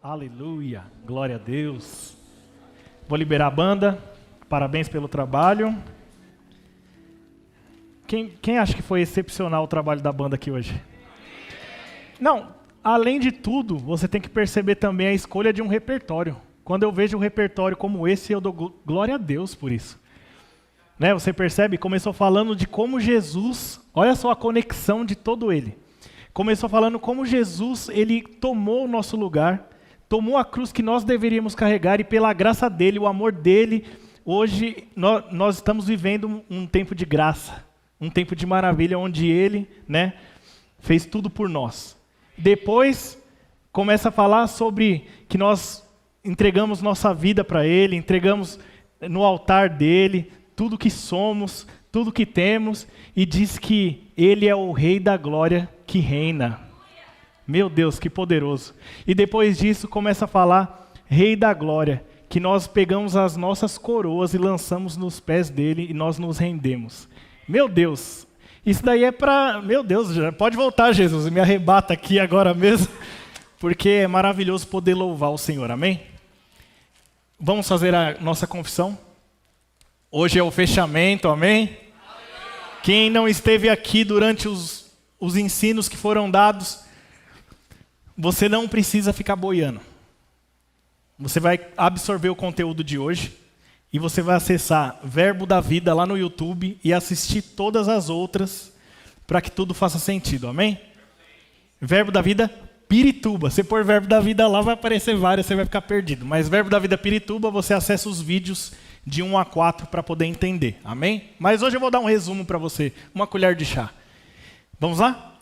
Aleluia, glória a Deus. Vou liberar a banda, parabéns pelo trabalho. Quem acha que foi excepcional o trabalho da banda aqui hoje? Não, além de tudo, você tem que perceber também a escolha de um repertório. Quando eu vejo um repertório como esse, eu dou glória a Deus por isso. Né, você percebe? Começou falando de como Jesus, olha só a conexão de todo ele. Começou falando como Jesus, ele tomou o nosso lugar, tomou a cruz que nós deveríamos carregar e pela graça dele, o amor dele, hoje nós estamos vivendo um tempo de graça, um tempo de maravilha, onde ele, né, fez tudo por nós. Depois, começa a falar sobre que nós entregamos nossa vida para ele, entregamos no altar dele, tudo que somos, tudo que temos, e diz que ele é o Rei da Glória que reina. Meu Deus, que poderoso. E depois disso começa a falar Rei da Glória, que nós pegamos as nossas coroas e lançamos nos pés dele e nós nos rendemos. Meu Deus, isso daí é para... Meu Deus, pode voltar, Jesus, me arrebata aqui agora mesmo, porque é maravilhoso poder louvar o Senhor, amém? Vamos fazer a nossa confissão? Hoje é o fechamento, amém? Quem não esteve aqui durante os ensinos que foram dados, você não precisa ficar boiando. Você vai absorver o conteúdo de hoje e você vai acessar Verbo da Vida lá no YouTube e assistir todas as outras para que tudo faça sentido, amém? Verbo da Vida Pirituba. Se pôr Verbo da Vida lá, vai aparecer várias, você vai ficar perdido. Mas Verbo da Vida Pirituba, você acessa os vídeos de 1 a 4 para poder entender, amém? Mas hoje eu vou dar um resumo para você, uma colher de chá. Vamos lá?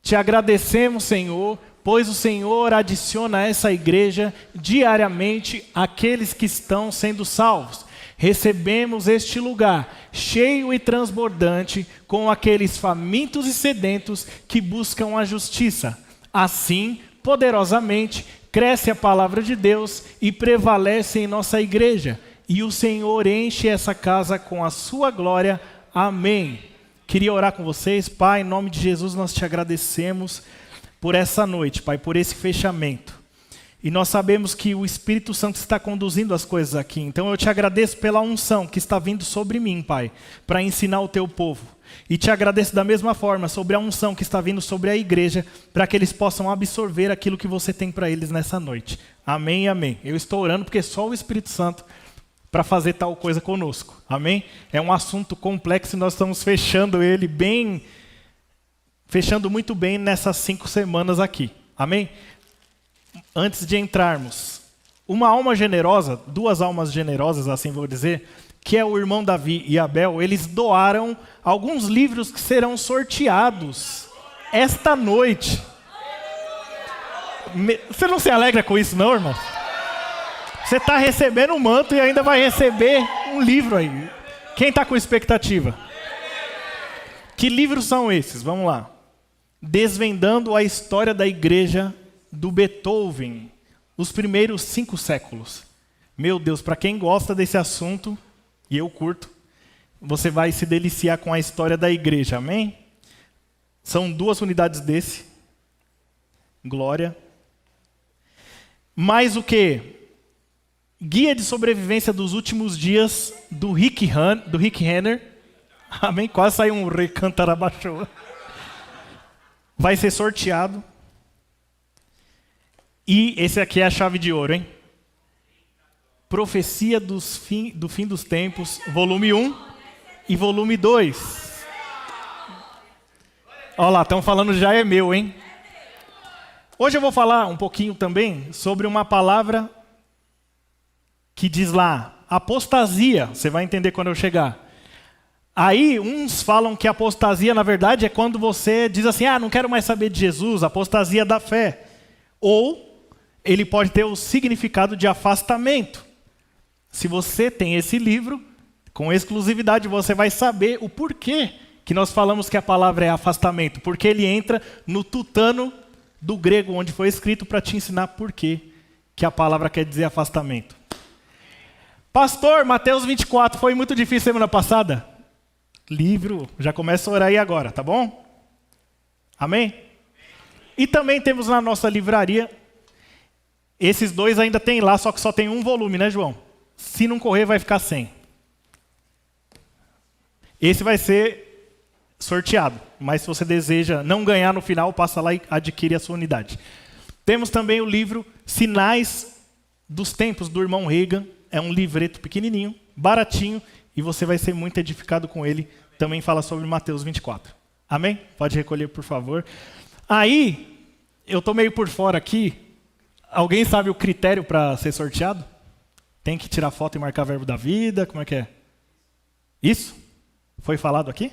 Te agradecemos, Senhor, pois o Senhor adiciona a essa igreja diariamente aqueles que estão sendo salvos. Recebemos este lugar cheio e transbordante com aqueles famintos e sedentos que buscam a justiça. Assim, poderosamente, cresce a palavra de Deus e prevalece em nossa igreja. E o Senhor enche essa casa com a sua glória. Amém. Queria orar com vocês. Pai, em nome de Jesus, nós te agradecemos por essa noite, Pai, por esse fechamento. E nós sabemos que o Espírito Santo está conduzindo as coisas aqui. Então eu te agradeço pela unção que está vindo sobre mim, Pai, para ensinar o teu povo. E te agradeço da mesma forma sobre a unção que está vindo sobre a igreja, para que eles possam absorver aquilo que você tem para eles nessa noite. Amém e amém. Eu estou orando porque só o Espírito Santo para fazer tal coisa conosco. Amém? É um assunto complexo e nós estamos fechando ele bem, fechando muito bem nessas 5 semanas aqui. Amém? Antes de entrarmos, uma alma generosa, 2 almas generosas, assim vou dizer, que é o irmão Davi e Abel, eles doaram alguns livros que serão sorteados esta noite. Você não se alegra com isso não, irmão? Você está recebendo um manto e ainda vai receber um livro aí. Quem está com expectativa? Que livros são esses? Vamos lá. Desvendando a história da igreja do Beethoven, os primeiros 5 séculos. Meu Deus, para quem gosta desse assunto, e eu curto, você vai se deliciar com a história da igreja, amém? São 2 unidades desse. Glória. Mais o quê? Guia de sobrevivência dos últimos dias do Rick Renner. Amém? Quase saiu um recantarabaixô. Vai ser sorteado. E esse aqui é a chave de ouro, hein? Profecia do fim dos tempos, volume 1 e volume 2. Olha lá, estão falando já é meu, hein? Hoje eu vou falar um pouquinho também sobre uma palavra que diz lá, apostasia. Você vai entender quando eu chegar. Aí, uns falam que apostasia, na verdade, é quando você diz assim, não quero mais saber de Jesus, apostasia da fé. Ou, ele pode ter o significado de afastamento. Se você tem esse livro, com exclusividade, você vai saber o porquê que nós falamos que a palavra é afastamento. Porque ele entra no tutano do grego, onde foi escrito, para te ensinar por que a palavra quer dizer afastamento. Pastor, Mateus 24, foi muito difícil semana passada? Livro, já começa a orar aí agora, tá bom? Amém? E também temos na nossa livraria Esses dois ainda tem lá, só que só tem um volume, né, João? Se não correr, vai ficar sem. Esse vai ser sorteado, mas se você deseja não ganhar no final, passa lá e adquire a sua unidade. Temos também o livro Sinais dos Tempos, do irmão Reagan. É um livreto pequenininho, baratinho, e você vai ser muito edificado com ele. Também fala sobre Mateus 24. Amém? Pode recolher, por favor. Aí, eu estou meio por fora aqui. Alguém sabe o critério para ser sorteado? Tem que tirar foto e marcar verbo da vida? Como é que é? Isso? Foi falado aqui?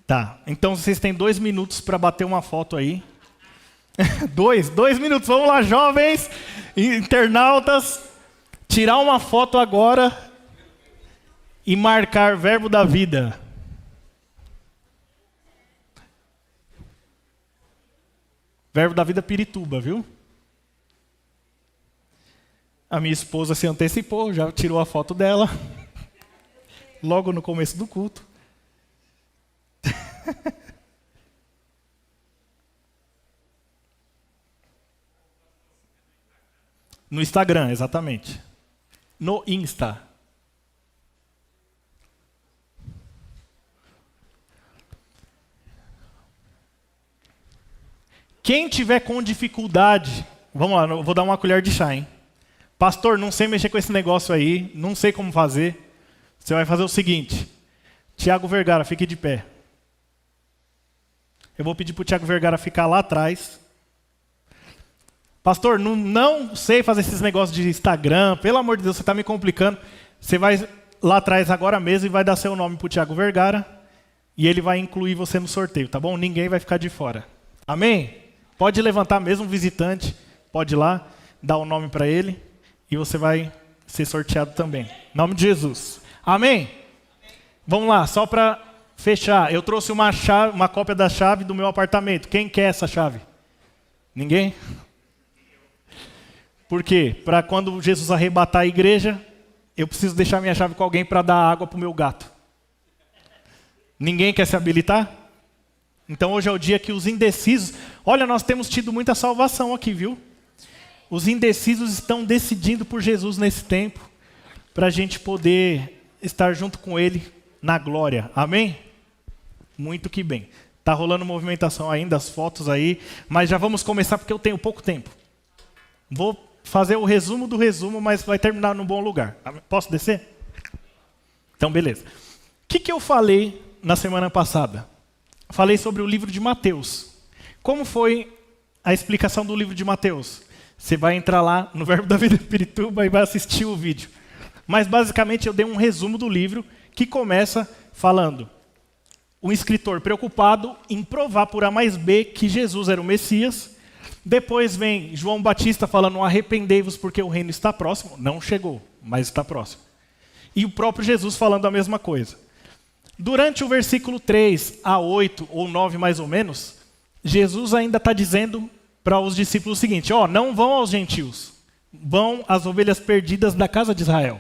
Tá, então vocês têm 2 minutos para bater uma foto aí. 2 minutos, vamos lá, jovens, internautas. Tirar uma foto agora e marcar verbo da vida. Verbo da vida Pirituba, viu? A minha esposa se antecipou, já tirou a foto dela. Logo no começo do culto. No Instagram, exatamente. No Insta. Quem tiver com dificuldade, vamos lá, vou dar uma colher de chá, hein? Pastor, não sei mexer com esse negócio aí, não sei como fazer. Você vai fazer o seguinte. Tiago Vergara, fique de pé. Eu vou pedir para o Tiago Vergara ficar lá atrás. Pastor, não sei fazer esses negócios de Instagram, pelo amor de Deus, você está me complicando. Você vai lá atrás agora mesmo e vai dar seu nome para o Tiago Vergara e ele vai incluir você no sorteio, tá bom? Ninguém vai ficar de fora. Amém? Pode levantar mesmo, visitante, pode ir lá, dar o nome para ele e você vai ser sorteado também. Em nome de Jesus. Amém? Vamos lá, só para fechar. Eu trouxe uma cópia da chave do meu apartamento. Quem quer essa chave? Ninguém? Por quê? Para quando Jesus arrebatar a igreja, eu preciso deixar minha chave com alguém para dar água para o meu gato. Ninguém quer se habilitar? Então hoje é o dia que os indecisos... Olha, nós temos tido muita salvação aqui, viu? Os indecisos estão decidindo por Jesus nesse tempo, para a gente poder estar junto com Ele na glória. Amém? Muito que bem. Está rolando movimentação ainda, as fotos aí, mas já vamos começar porque eu tenho pouco tempo. Vou fazer o resumo do resumo, mas vai terminar num bom lugar. Posso descer? Então, beleza. O que eu falei na semana passada? Falei sobre o livro de Mateus. Como foi a explicação do livro de Mateus? Você vai entrar lá no Verbo da Vida Pirituba e vai assistir o vídeo. Mas, basicamente, eu dei um resumo do livro que começa falando: o escritor preocupado em provar por A mais B que Jesus era o Messias. Depois vem João Batista falando: arrependei-vos porque o reino está próximo. Não chegou, mas está próximo. E o próprio Jesus falando a mesma coisa. Durante o versículo 3 a 8, ou 9 mais ou menos, Jesus ainda está dizendo para os discípulos o seguinte: não vão aos gentios, vão às ovelhas perdidas da casa de Israel.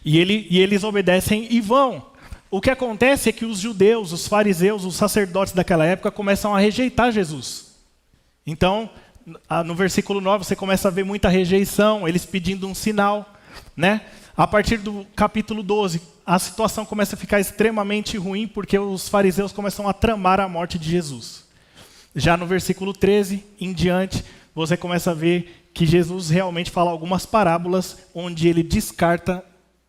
E eles obedecem e vão. O que acontece é que os judeus, os fariseus, os sacerdotes daquela época começam a rejeitar Jesus. Então, no versículo 9, você começa a ver muita rejeição, eles pedindo um sinal, né? A partir do capítulo 12, a situação começa a ficar extremamente ruim, porque os fariseus começam a tramar a morte de Jesus. Já no versículo 13 em diante, você começa a ver que Jesus realmente fala algumas parábolas, onde ele descarta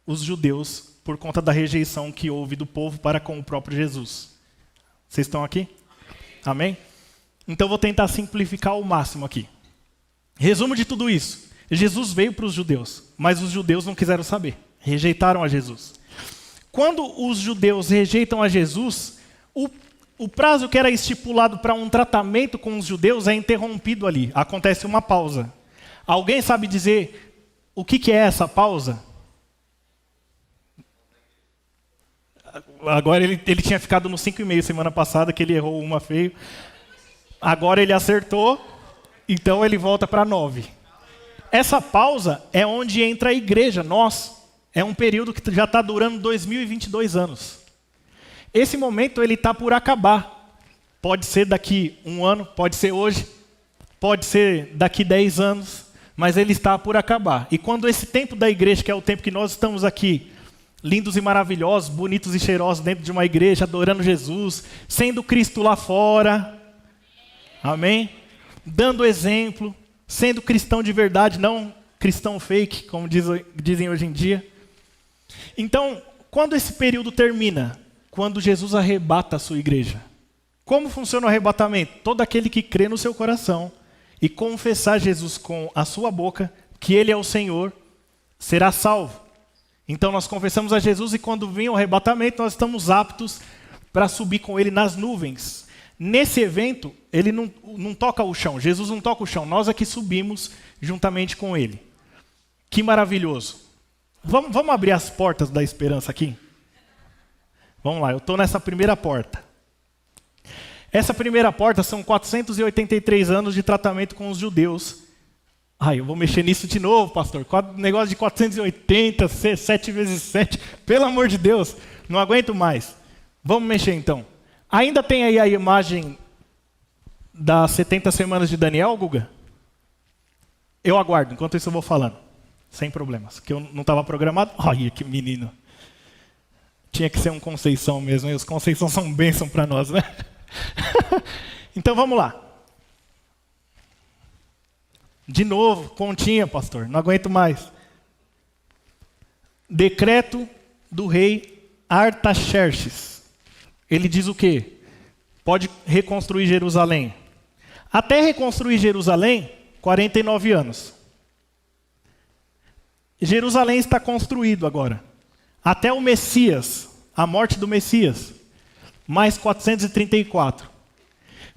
os judeus por conta da rejeição que houve do povo para com o próprio Jesus. Vocês estão aqui? Amém? Então vou tentar simplificar ao máximo aqui. Resumo de tudo isso. Jesus veio para os judeus, mas os judeus não quiseram saber. Rejeitaram a Jesus. Quando os judeus rejeitam a Jesus, o prazo que era estipulado para um tratamento com os judeus é interrompido ali. Acontece uma pausa. Alguém sabe dizer o que é essa pausa? Agora ele tinha ficado no 5,5 semana passada, que ele errou uma feio. Agora ele acertou, então ele volta para 9. Essa pausa é onde entra a igreja, nós. É um período que já está durando 2022 anos. esse momento ele está por acabar. Pode ser daqui 1 ano, pode ser hoje, pode ser daqui 10 anos, mas ele está por acabar. E quando esse tempo da igreja, que é o tempo que nós estamos aqui, lindos e maravilhosos, bonitos e cheirosos dentro de uma igreja, adorando Jesus, sendo Cristo lá fora, amém? Dando exemplo, sendo cristão de verdade, não cristão fake, como dizem hoje em dia. Então, quando esse período termina, quando Jesus arrebata a sua igreja, como funciona o arrebatamento? Todo aquele que crê no seu coração e confessar Jesus com a sua boca, que Ele é o Senhor, será salvo. Então nós confessamos a Jesus e quando vem o arrebatamento, nós estamos aptos para subir com Ele nas nuvens. Nesse evento, Ele não toca o chão, Jesus não toca o chão, nós aqui subimos juntamente com Ele. Que maravilhoso. Vamos abrir as portas da esperança aqui? Vamos lá, eu estou nessa primeira porta. Essa primeira porta são 483 anos de tratamento com os judeus. Ai, eu vou mexer nisso de novo, pastor. Negócio de 480, 7 vezes 7. Pelo amor de Deus, não aguento mais. Vamos mexer então. Ainda tem aí a imagem das 70 semanas de Daniel, Guga? Eu aguardo, enquanto isso eu vou falando. Sem problemas, que eu não estava programado. Ai, que menino. Tinha que ser um Conceição mesmo, e os Conceição são bênção para nós, né? Então vamos lá. De novo, continha, pastor, não aguento mais. Decreto do rei Artaxerxes. Ele diz o quê? Pode reconstruir Jerusalém. Até reconstruir Jerusalém, 49 anos. Jerusalém está construído agora. Até o Messias, a morte do Messias, mais 434.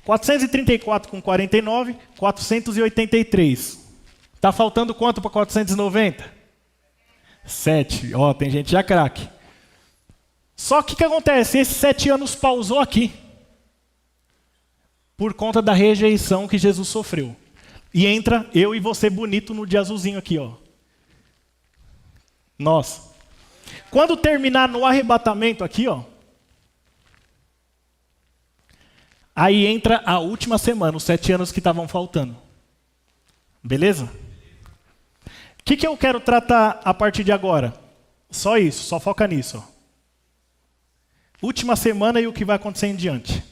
434 com 49, 483. Está faltando quanto para 490? 7. Ó, tem gente já craque. Só que o que acontece? Esses 7 anos pausou aqui. Por conta da rejeição que Jesus sofreu. E entra eu e você bonito no de azulzinho aqui, ó. Nós. Quando terminar no arrebatamento aqui, ó. Aí entra a última semana, os 7 anos que estavam faltando. Beleza? O que eu quero tratar a partir de agora? Só isso, só foca nisso. Ó. Última semana e o que vai acontecer em diante.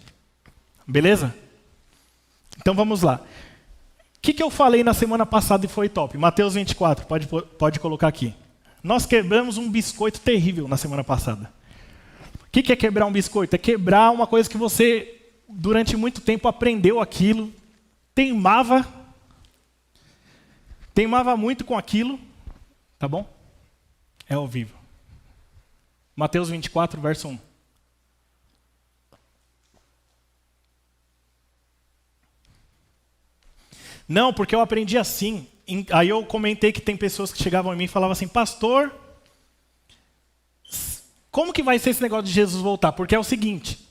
Beleza? Então vamos lá. O que eu falei na semana passada e foi top? Mateus 24, pode colocar aqui. Nós quebramos um biscoito terrível na semana passada. O que é quebrar um biscoito? É quebrar uma coisa que você, durante muito tempo, aprendeu aquilo, teimava muito com aquilo, tá bom? É ao vivo. Mateus 24, verso 1. Não, porque eu aprendi assim. Aí eu comentei que tem pessoas que chegavam em mim e falavam assim, pastor, como que vai ser esse negócio de Jesus voltar? Porque é o seguinte,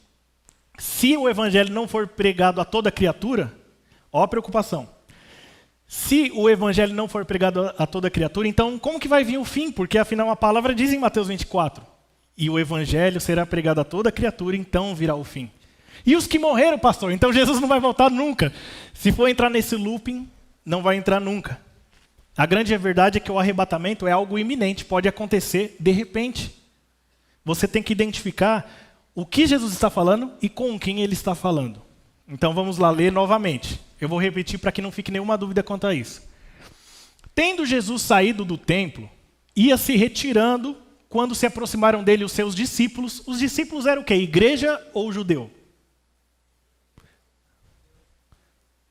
se o evangelho não for pregado a toda criatura, ó a preocupação. Se o evangelho não for pregado a toda criatura, então como que vai vir o fim? Porque afinal a palavra diz em Mateus 24, e o evangelho será pregado a toda criatura, então virá o fim. E os que morreram, pastor? Então Jesus não vai voltar nunca. Se for entrar nesse looping, não vai entrar nunca. A grande verdade é que o arrebatamento é algo iminente, pode acontecer de repente. Você tem que identificar o que Jesus está falando e com quem ele está falando. Então vamos lá ler novamente. Eu vou repetir para que não fique nenhuma dúvida quanto a isso. Tendo Jesus saído do templo, ia se retirando quando se aproximaram dele os seus discípulos. Os discípulos eram o quê? Igreja ou judeu?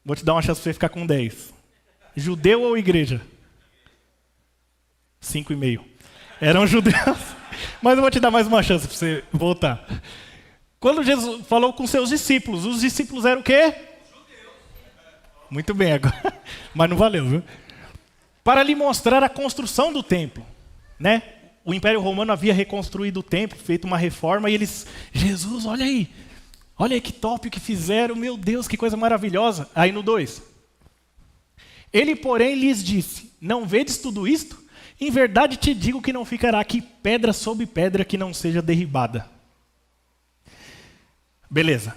Vou te dar uma chance para você ficar com 10. Judeu ou igreja? 5,5. Eram judeus. Mas eu vou te dar mais uma chance para você voltar. Quando Jesus falou com seus discípulos, os discípulos eram o quê? Judeus. Muito bem agora. Mas não valeu, viu? Para lhe mostrar a construção do templo. Né? O Império Romano havia reconstruído o templo, feito uma reforma, e eles... Jesus, olha aí. Olha aí que top que fizeram, meu Deus, que coisa maravilhosa. Aí no 2. Ele, porém, lhes disse, não vedes tudo isto? Em verdade te digo que não ficará aqui pedra sobre pedra que não seja derribada. Beleza.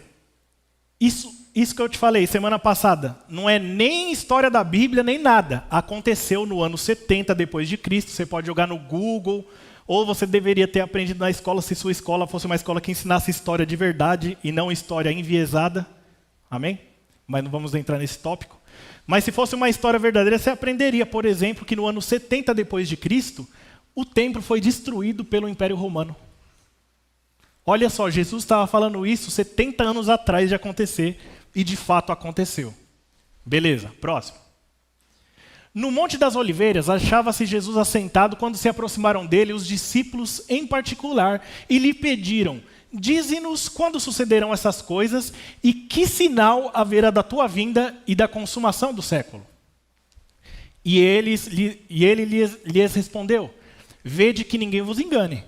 Isso que eu te falei semana passada, não é nem história da Bíblia, nem nada. Aconteceu no ano 70 depois de Cristo, você pode jogar no Google, ou você deveria ter aprendido na escola, se sua escola fosse uma escola que ensinasse história de verdade e não história enviesada. Amém? Mas não vamos entrar nesse tópico. Mas se fosse uma história verdadeira, você aprenderia, por exemplo, que no ano 70 depois de Cristo, o templo foi destruído pelo Império Romano. Olha só, Jesus estava falando isso 70 anos atrás de acontecer, e de fato aconteceu. Beleza, próximo. No Monte das Oliveiras, achava-se Jesus assentado quando se aproximaram dele os discípulos em particular e lhe pediram: dize-nos quando sucederão essas coisas e que sinal haverá da tua vinda e da consumação do século. E ele lhes respondeu: vede que ninguém vos engane.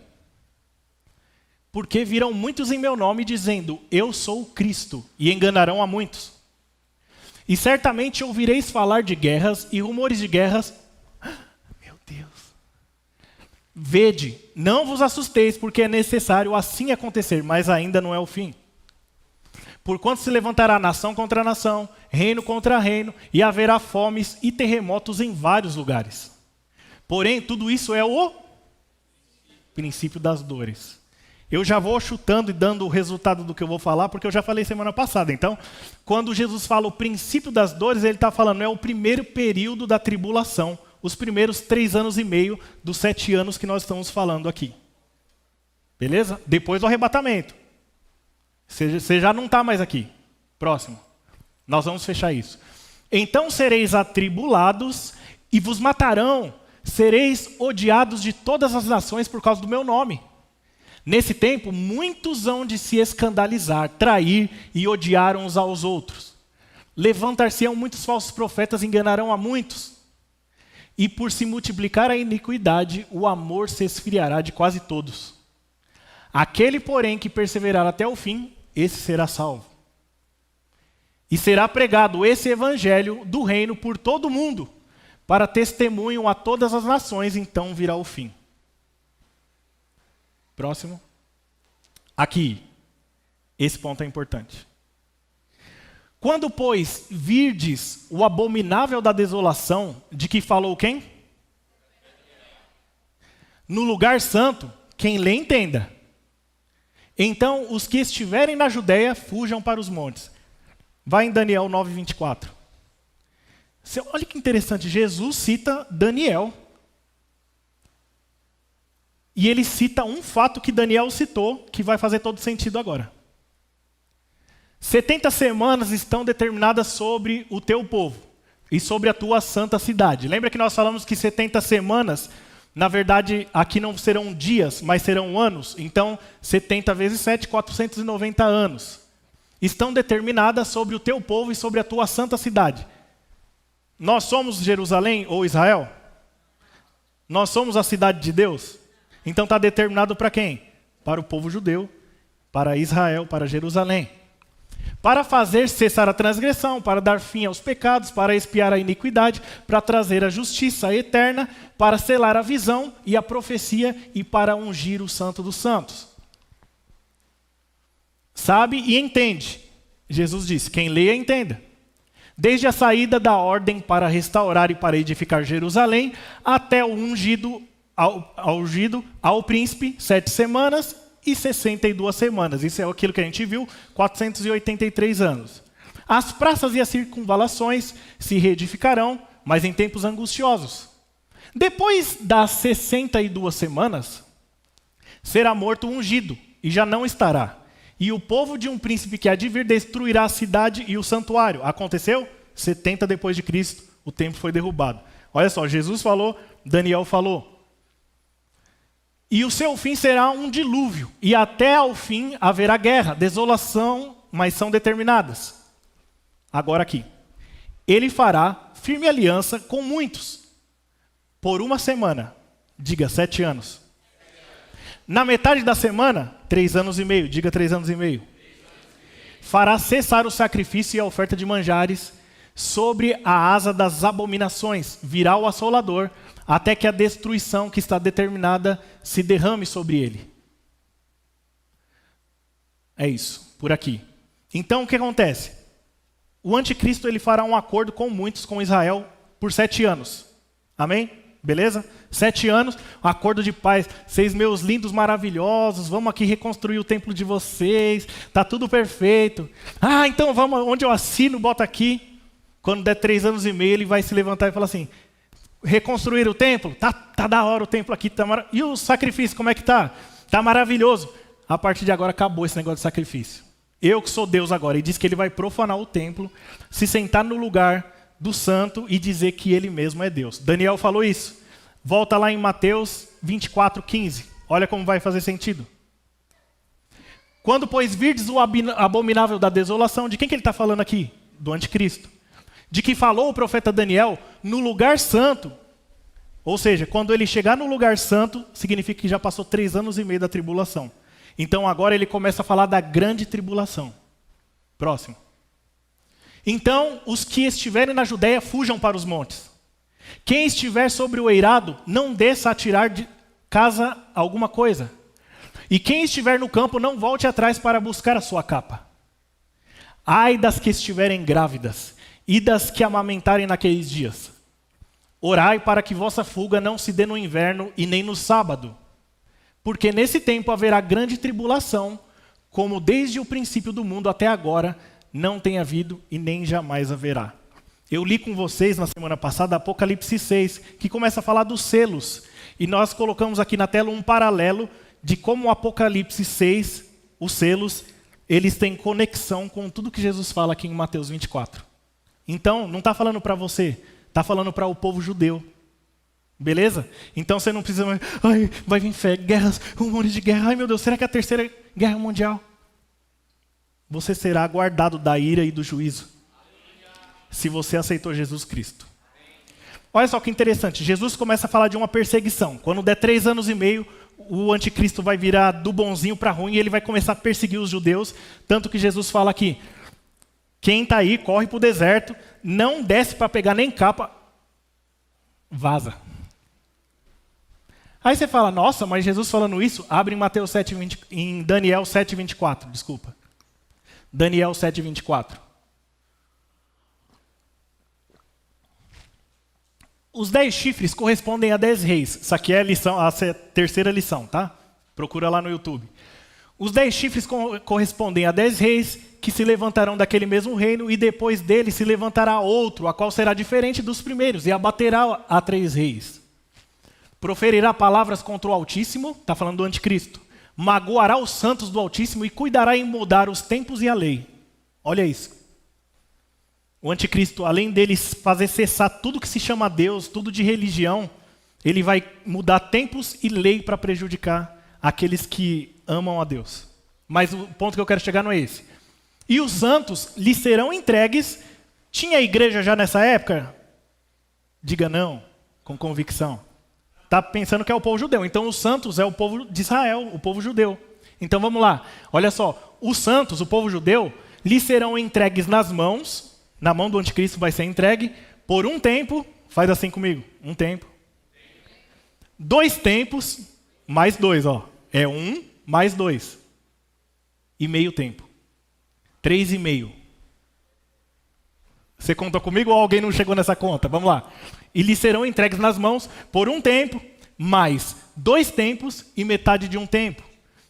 Porque virão muitos em meu nome dizendo: eu sou o Cristo, e enganarão a muitos. E certamente ouvireis falar de guerras e rumores de guerras. Meu Deus. Vede, não vos assusteis, porque é necessário assim acontecer, mas ainda não é o fim. Porquanto se levantará nação contra nação, reino contra reino, e haverá fomes e terremotos em vários lugares. Porém, tudo isso é o princípio das dores. Eu já vou chutando e dando o resultado do que eu vou falar, porque eu já falei semana passada. Então, quando Jesus fala o princípio das dores, ele está falando, é o primeiro período da tribulação, os primeiros 3 anos e meio dos 7 anos que nós estamos falando aqui. Beleza? Depois do arrebatamento. Você já não está mais aqui. Próximo. Nós vamos fechar isso. Então sereis atribulados e vos matarão. Sereis odiados de todas as nações por causa do meu nome. Nesse tempo, muitos hão de se escandalizar, trair e odiar uns aos outros. Levantar-se-ão muitos falsos profetas e enganarão a muitos. E por se multiplicar a iniquidade, o amor se esfriará de quase todos. Aquele, porém, que perseverar até o fim, esse será salvo. E será pregado esse evangelho do reino por todo o mundo, para testemunho a todas as nações, então virá o fim. Próximo. Aqui, esse ponto é importante. Quando, pois, virdes o abominável da desolação, de que falou quem? No lugar santo, quem lê entenda. Então, os que estiverem na Judéia, fujam para os montes. Vai em Daniel 9:24. Olha que interessante, Jesus cita Daniel. E ele cita um fato que Daniel citou, que vai fazer todo sentido agora. 70 semanas estão determinadas sobre o teu povo e sobre a tua santa cidade. Lembra que nós falamos que 70 semanas, na verdade, aqui não serão dias, mas serão anos? Então, 70 vezes 7, 490 anos. Estão determinadas sobre o teu povo e sobre a tua santa cidade. Nós somos Jerusalém ou Israel? Nós somos a cidade de Deus? Então está determinado para quem? Para o povo judeu, para Israel, para Jerusalém. Para fazer cessar a transgressão, para dar fim aos pecados, para expiar a iniquidade, para trazer a justiça eterna, para selar a visão e a profecia e para ungir o santo dos santos. Sabe e entende. Jesus disse, quem lê, entenda. Desde a saída da ordem para restaurar e para edificar Jerusalém, até o ungido ao príncipe, 7 semanas e 62 semanas. Isso é aquilo que a gente viu, 483 anos. As praças e as circunvalações se reedificarão, mas em tempos angustiosos. Depois das 62 semanas, será morto o ungido, e já não estará. E o povo de um príncipe que há de vir destruirá a cidade e o santuário. Aconteceu? 70 depois de Cristo, o templo foi derrubado. Olha só, Jesus falou, Daniel falou. E o seu fim será um dilúvio, e até ao fim haverá guerra, desolação, mas são determinadas. Agora aqui. Ele fará firme aliança com muitos, por 1 semana, diga 7 anos. Na metade da semana, 3 anos e meio, diga 3 anos e meio. Fará cessar o sacrifício e a oferta de manjares, sobre a asa das abominações, virá o assolador, até que a destruição que está determinada se derrame sobre ele. É isso. por aqui. Então, o que acontece? O anticristo ele fará um acordo com muitos, com Israel, por 7 anos. Amém? Beleza? 7 anos, acordo de paz. Vocês meus lindos, maravilhosos, vamos aqui reconstruir o templo de vocês. Tá tudo perfeito. Ah, então vamos, onde eu assino, bota aqui. Quando der 3 anos e meio, ele vai se levantar e falar assim, reconstruir o templo? Tá da hora o templo aqui. E o sacrifício, como é que tá? Tá maravilhoso. A partir de agora acabou esse negócio de sacrifício. Eu que sou Deus agora. E diz que ele vai profanar o templo, se sentar no lugar do santo e dizer que ele mesmo é Deus. Daniel falou isso. Volta lá em Mateus 24:15. Olha como vai fazer sentido. Quando, pois, virdes o abominável da desolação, de quem que ele está falando aqui? Do anticristo. De que falou o profeta Daniel no lugar santo. Ou seja, quando ele chegar no lugar santo, significa que já passou 3 anos e meio da tribulação. Então agora ele começa a falar da grande tribulação. Próximo. Então, os que estiverem na Judéia, fujam para os montes. Quem estiver sobre o eirado, não desça a tirar de casa alguma coisa. E quem estiver no campo, não volte atrás para buscar a sua capa. Ai das que estiverem grávidas, e das que amamentarem naqueles dias. Orai para que vossa fuga não se dê no inverno e nem no sábado. Porque nesse tempo haverá grande tribulação, como desde o princípio do mundo até agora, não tem havido e nem jamais haverá. Eu li com vocês na semana passada Apocalipse 6, que começa a falar dos selos. E nós colocamos aqui na tela um paralelo de como o Apocalipse 6, os selos, eles têm conexão com tudo que Jesus fala aqui em Mateus 24. Então, não está falando para você, está falando para o povo judeu. Beleza? Então você não precisa mais, ai, vai vir fé, guerras, um monte de guerra. Ai meu Deus, será que é a terceira guerra mundial? Você será guardado da ira e do juízo. Se você aceitou Jesus Cristo. Olha só que interessante, Jesus começa a falar de uma perseguição. Quando der 3 anos e meio, o anticristo vai virar do bonzinho para ruim e ele vai começar a perseguir os judeus. Tanto que Jesus fala aqui, quem está aí, corre para o deserto, não desce para pegar nem capa, vaza. Aí você fala, nossa, mas Jesus falando isso, abre em Mateus 7:20, em Daniel 7:24, desculpa. Daniel 7:24. Os 10 chifres correspondem a 10 reis. Isso aqui é a lição, a terceira lição, tá? Procura lá no YouTube. Os 10 chifres correspondem a 10 reis que se levantarão daquele mesmo reino e depois dele se levantará outro, a qual será diferente dos primeiros e abaterá a 3 reis. Proferirá palavras contra o Altíssimo, está falando do anticristo. Magoará os santos do Altíssimo e cuidará em mudar os tempos e a lei. Olha isso. O anticristo, além dele fazer cessar tudo que se chama Deus, tudo de religião, ele vai mudar tempos e lei para prejudicar aqueles que amam a Deus. Mas o ponto que eu quero chegar não é esse. E os santos lhes serão entregues. Tinha igreja já nessa época? Diga não, com convicção. Está pensando que é o povo judeu. Então os santos é o povo de Israel, o povo judeu. Então vamos lá. Olha só, os santos, o povo judeu, lhes serão entregues nas mãos, na mão do anticristo vai ser entregue, por um tempo, faz assim comigo, um tempo. 2 tempos, mais 2, ó. É 1 mais 2. E meio tempo. 3,5. Você conta comigo ou alguém não chegou nessa conta? Vamos lá. E lhes serão entregues nas mãos por um tempo, mais 2 tempos e metade de um tempo.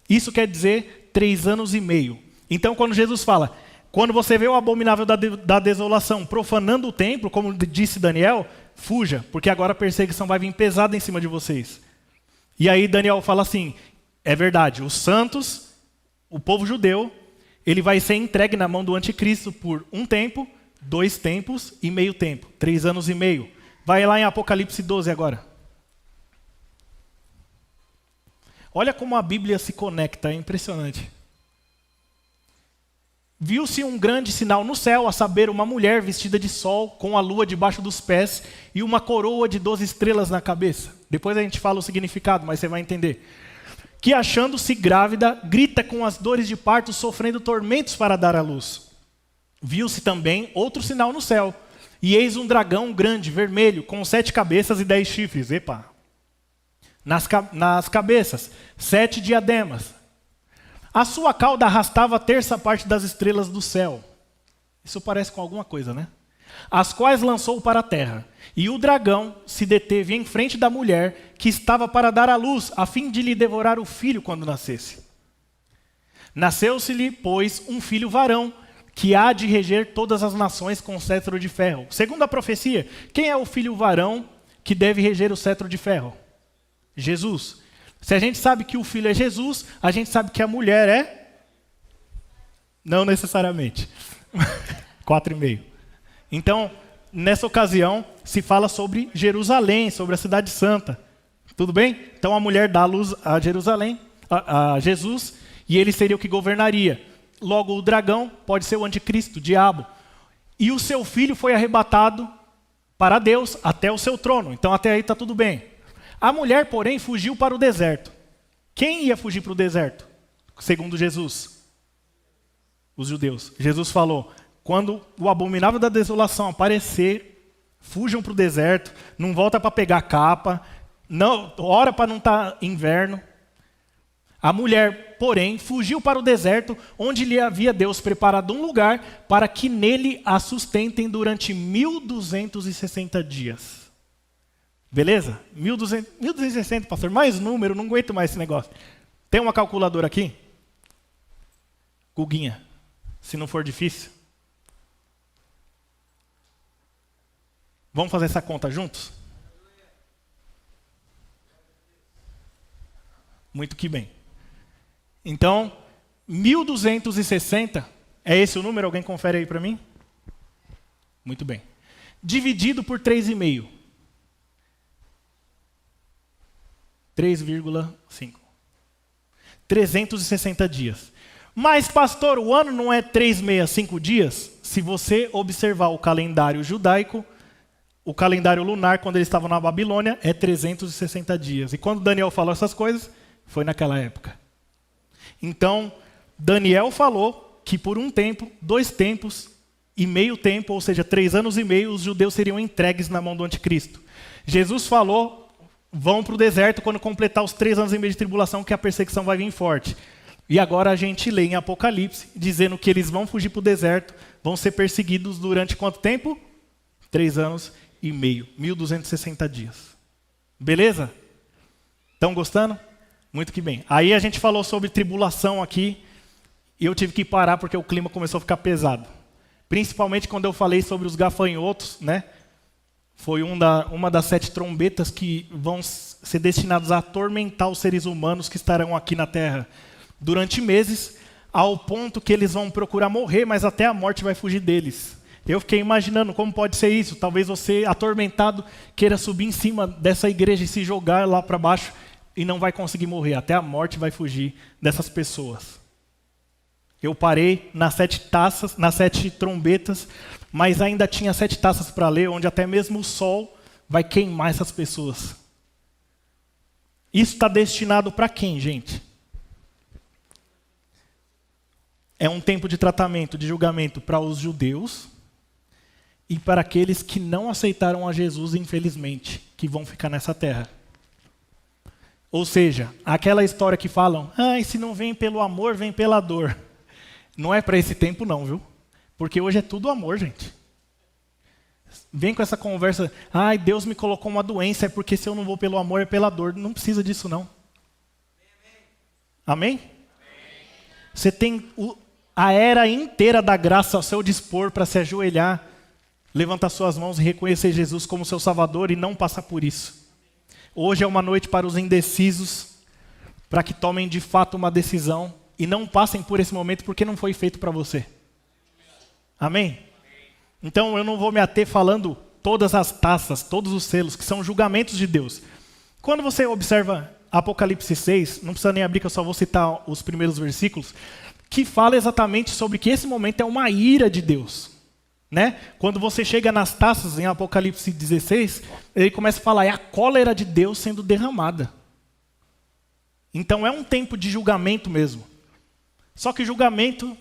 Isso quer dizer 3 anos e meio. Então, quando Jesus fala, quando você vê o abominável da desolação profanando o templo, como disse Daniel, fuja, porque agora a perseguição vai vir pesada em cima de vocês. E aí Daniel fala assim, é verdade, os santos, o povo judeu, ele vai ser entregue na mão do anticristo por um tempo, 2 tempos e meio tempo, 3 anos e meio. Vai lá em Apocalipse 12 agora. Olha como a Bíblia se conecta, é impressionante. Viu-se um grande sinal no céu, a saber, uma mulher vestida de sol, com a lua debaixo dos pés e uma coroa de 12 estrelas na cabeça. Depois a gente fala o significado, mas você vai entender. Que achando-se grávida, grita com as dores de parto, sofrendo tormentos para dar à luz. Viu-se também outro sinal no céu, e eis um dragão grande, vermelho, com 7 cabeças e 10 chifres. Epa! Nas cabeças, 7 diademas. A sua cauda arrastava a terça parte das estrelas do céu. Isso parece com alguma coisa, né? As quais lançou para a terra. E o dragão se deteve em frente da mulher que estava para dar à luz, a fim de lhe devorar o filho quando nascesse. Nasceu-se-lhe, pois, um filho varão, que há de reger todas as nações com cetro de ferro. Segundo a profecia, quem é o filho varão que deve reger o cetro de ferro? Jesus. Se a gente sabe que o filho é Jesus, a gente sabe que a mulher é? Não necessariamente. 4,5. Então, nessa ocasião, se fala sobre Jerusalém, sobre a cidade santa. Tudo bem? Então a mulher dá a luz a Jerusalém, a Jesus, e ele seria o que governaria. Logo, o dragão pode ser o anticristo, o diabo. E o seu filho foi arrebatado para Deus até o seu trono. Então até aí está tudo bem. A mulher, porém, fugiu para o deserto. Quem ia fugir para o deserto? Segundo Jesus. Os judeus. Jesus falou, quando o abominável da desolação aparecer, fujam para o deserto, não volta para pegar capa, não, ora para não estar inverno. A mulher, porém, fugiu para o deserto, onde lhe havia Deus preparado um lugar para que nele a sustentem durante 1.260 dias. Beleza? 1.260, pastor, mais número, não aguento mais esse negócio. Tem uma calculadora aqui? Guguinha, se não for difícil. Vamos fazer essa conta juntos? Muito que bem. Então, 1.260, é esse o número? Alguém confere aí para mim? Muito bem. Dividido por 3,5. 3,5. 360 dias. Mas, pastor, o ano não é 365 dias? Se você observar o calendário judaico, o calendário lunar, quando eles estavam na Babilônia, é 360 dias. E quando Daniel falou essas coisas, foi naquela época. Então, Daniel falou que por um tempo, 2 tempos e meio tempo, ou seja, 3 anos e meio, os judeus seriam entregues na mão do anticristo. Jesus falou, vão para o deserto quando completar os 3 anos e meio de tribulação, que a perseguição vai vir forte. E agora a gente lê em Apocalipse, dizendo que eles vão fugir para o deserto, vão ser perseguidos durante quanto tempo? 3 anos e meio, 1.260 dias. Beleza? Estão gostando? Muito que bem. Aí a gente falou sobre tribulação aqui, e eu tive que parar porque o clima começou a ficar pesado. Principalmente quando eu falei sobre os gafanhotos, né? Foi uma das 7 trombetas que vão ser destinadas a atormentar os seres humanos que estarão aqui na Terra durante meses, ao ponto que eles vão procurar morrer, mas até a morte vai fugir deles. Eu fiquei imaginando como pode ser isso. Talvez você, atormentado, queira subir em cima dessa igreja e se jogar lá para baixo e não vai conseguir morrer. Até a morte vai fugir dessas pessoas. Eu parei nas 7 taças, nas 7 trombetas, mas ainda tinha 7 taças para ler, onde até mesmo o sol vai queimar essas pessoas. Isso está destinado para quem, gente? É um tempo de tratamento, de julgamento para os judeus e para aqueles que não aceitaram a Jesus, infelizmente, que vão ficar nessa terra. Ou seja, aquela história que falam, se não vem pelo amor, vem pela dor. Não é para esse tempo não, viu? Porque hoje é tudo amor, gente. Vem com essa conversa, Deus me colocou uma doença, é porque se eu não vou pelo amor, é pela dor. Não precisa disso não. Amém? Você tem a era inteira da graça ao seu dispor para se ajoelhar, levantar suas mãos e reconhecer Jesus como seu Salvador e não passar por isso. Hoje é uma noite para os indecisos, para que tomem de fato uma decisão e não passem por esse momento porque não foi feito para você. Amém? Então eu não vou me ater falando todas as taças, todos os selos, que são julgamentos de Deus. Quando você observa Apocalipse 6, não precisa nem abrir que eu só vou citar os primeiros versículos, que fala exatamente sobre que esse momento é uma ira de Deus. Né? Quando você chega nas taças em Apocalipse 16, ele começa a falar, é a cólera de Deus sendo derramada. Então é um tempo de julgamento mesmo. Só que julgamento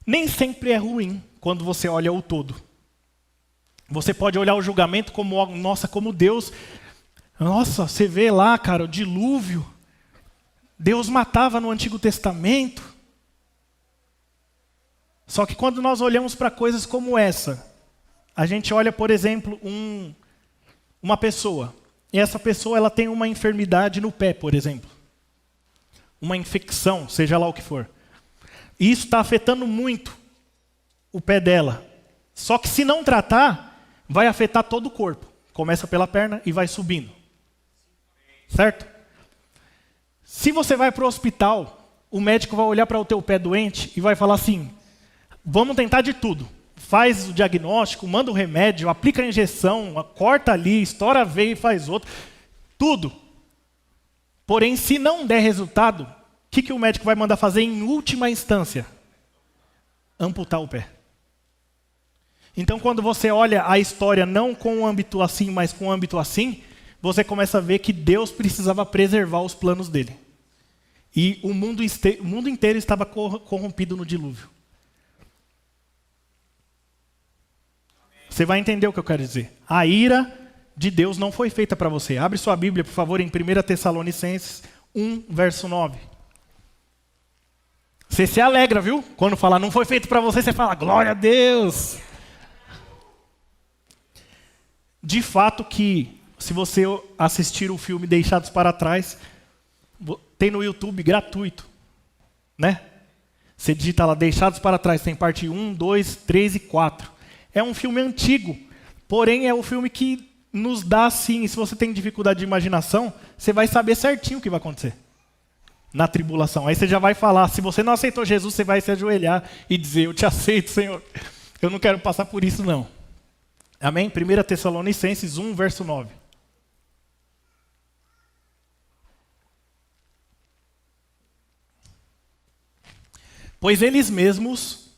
nem sempre é ruim quando você olha o todo. Você pode olhar o julgamento como, nossa, como Deus. Nossa, você vê lá, cara, o dilúvio. Deus matava no Antigo Testamento. Só que quando nós olhamos para coisas como essa, a gente olha, por exemplo, uma pessoa. E essa pessoa ela tem uma enfermidade no pé, por exemplo. Uma infecção, seja lá o que for. E isso está afetando muito o pé dela. Só que se não tratar, vai afetar todo o corpo. Começa pela perna e vai subindo. Certo? Se você vai para o hospital, o médico vai olhar para o teu pé doente e vai falar assim, vamos tentar de tudo. Faz o diagnóstico, manda o remédio, aplica a injeção, corta ali, estoura a veia e faz outro. Tudo. Porém, se não der resultado, o que o médico vai mandar fazer em última instância? Amputar o pé. Então, quando você olha a história não com um âmbito assim, mas com um âmbito assim, você começa a ver que Deus precisava preservar os planos dele. E o mundo inteiro estava corrompido no dilúvio. Você vai entender o que eu quero dizer. A ira de Deus não foi feita para você. Abre sua Bíblia, por favor, em 1 Tessalonicenses 1, verso 9. Você se alegra, viu? Quando falar não foi feito para você, você fala, glória a Deus. De fato que, se você assistir o filme Deixados para Trás, tem no YouTube gratuito, né? Você digita lá, Deixados para Trás, tem parte 1, 2, 3 e 4. É um filme antigo, porém é o filme que nos dá assim, se você tem dificuldade de imaginação, você vai saber certinho o que vai acontecer na tribulação. Aí você já vai falar, se você não aceitou Jesus, você vai se ajoelhar e dizer, eu te aceito, Senhor. Eu não quero passar por isso, não. Amém? 1 Tessalonicenses 1, verso 9. Pois eles mesmos,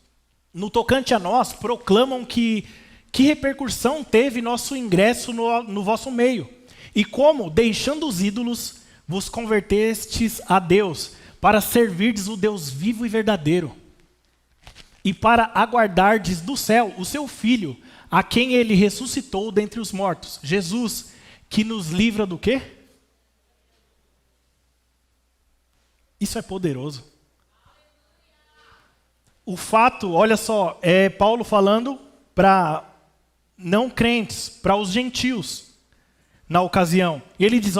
no tocante a nós, proclamam que repercussão teve nosso ingresso no vosso meio. E como, deixando os ídolos, vos convertestes a Deus, para servirdes o Deus vivo e verdadeiro. E para aguardardes do céu o seu Filho, a quem ele ressuscitou dentre os mortos. Jesus, que nos livra do quê? Isso é poderoso. O fato, olha só, é Paulo falando para não crentes, para os gentios, na ocasião. E ele diz,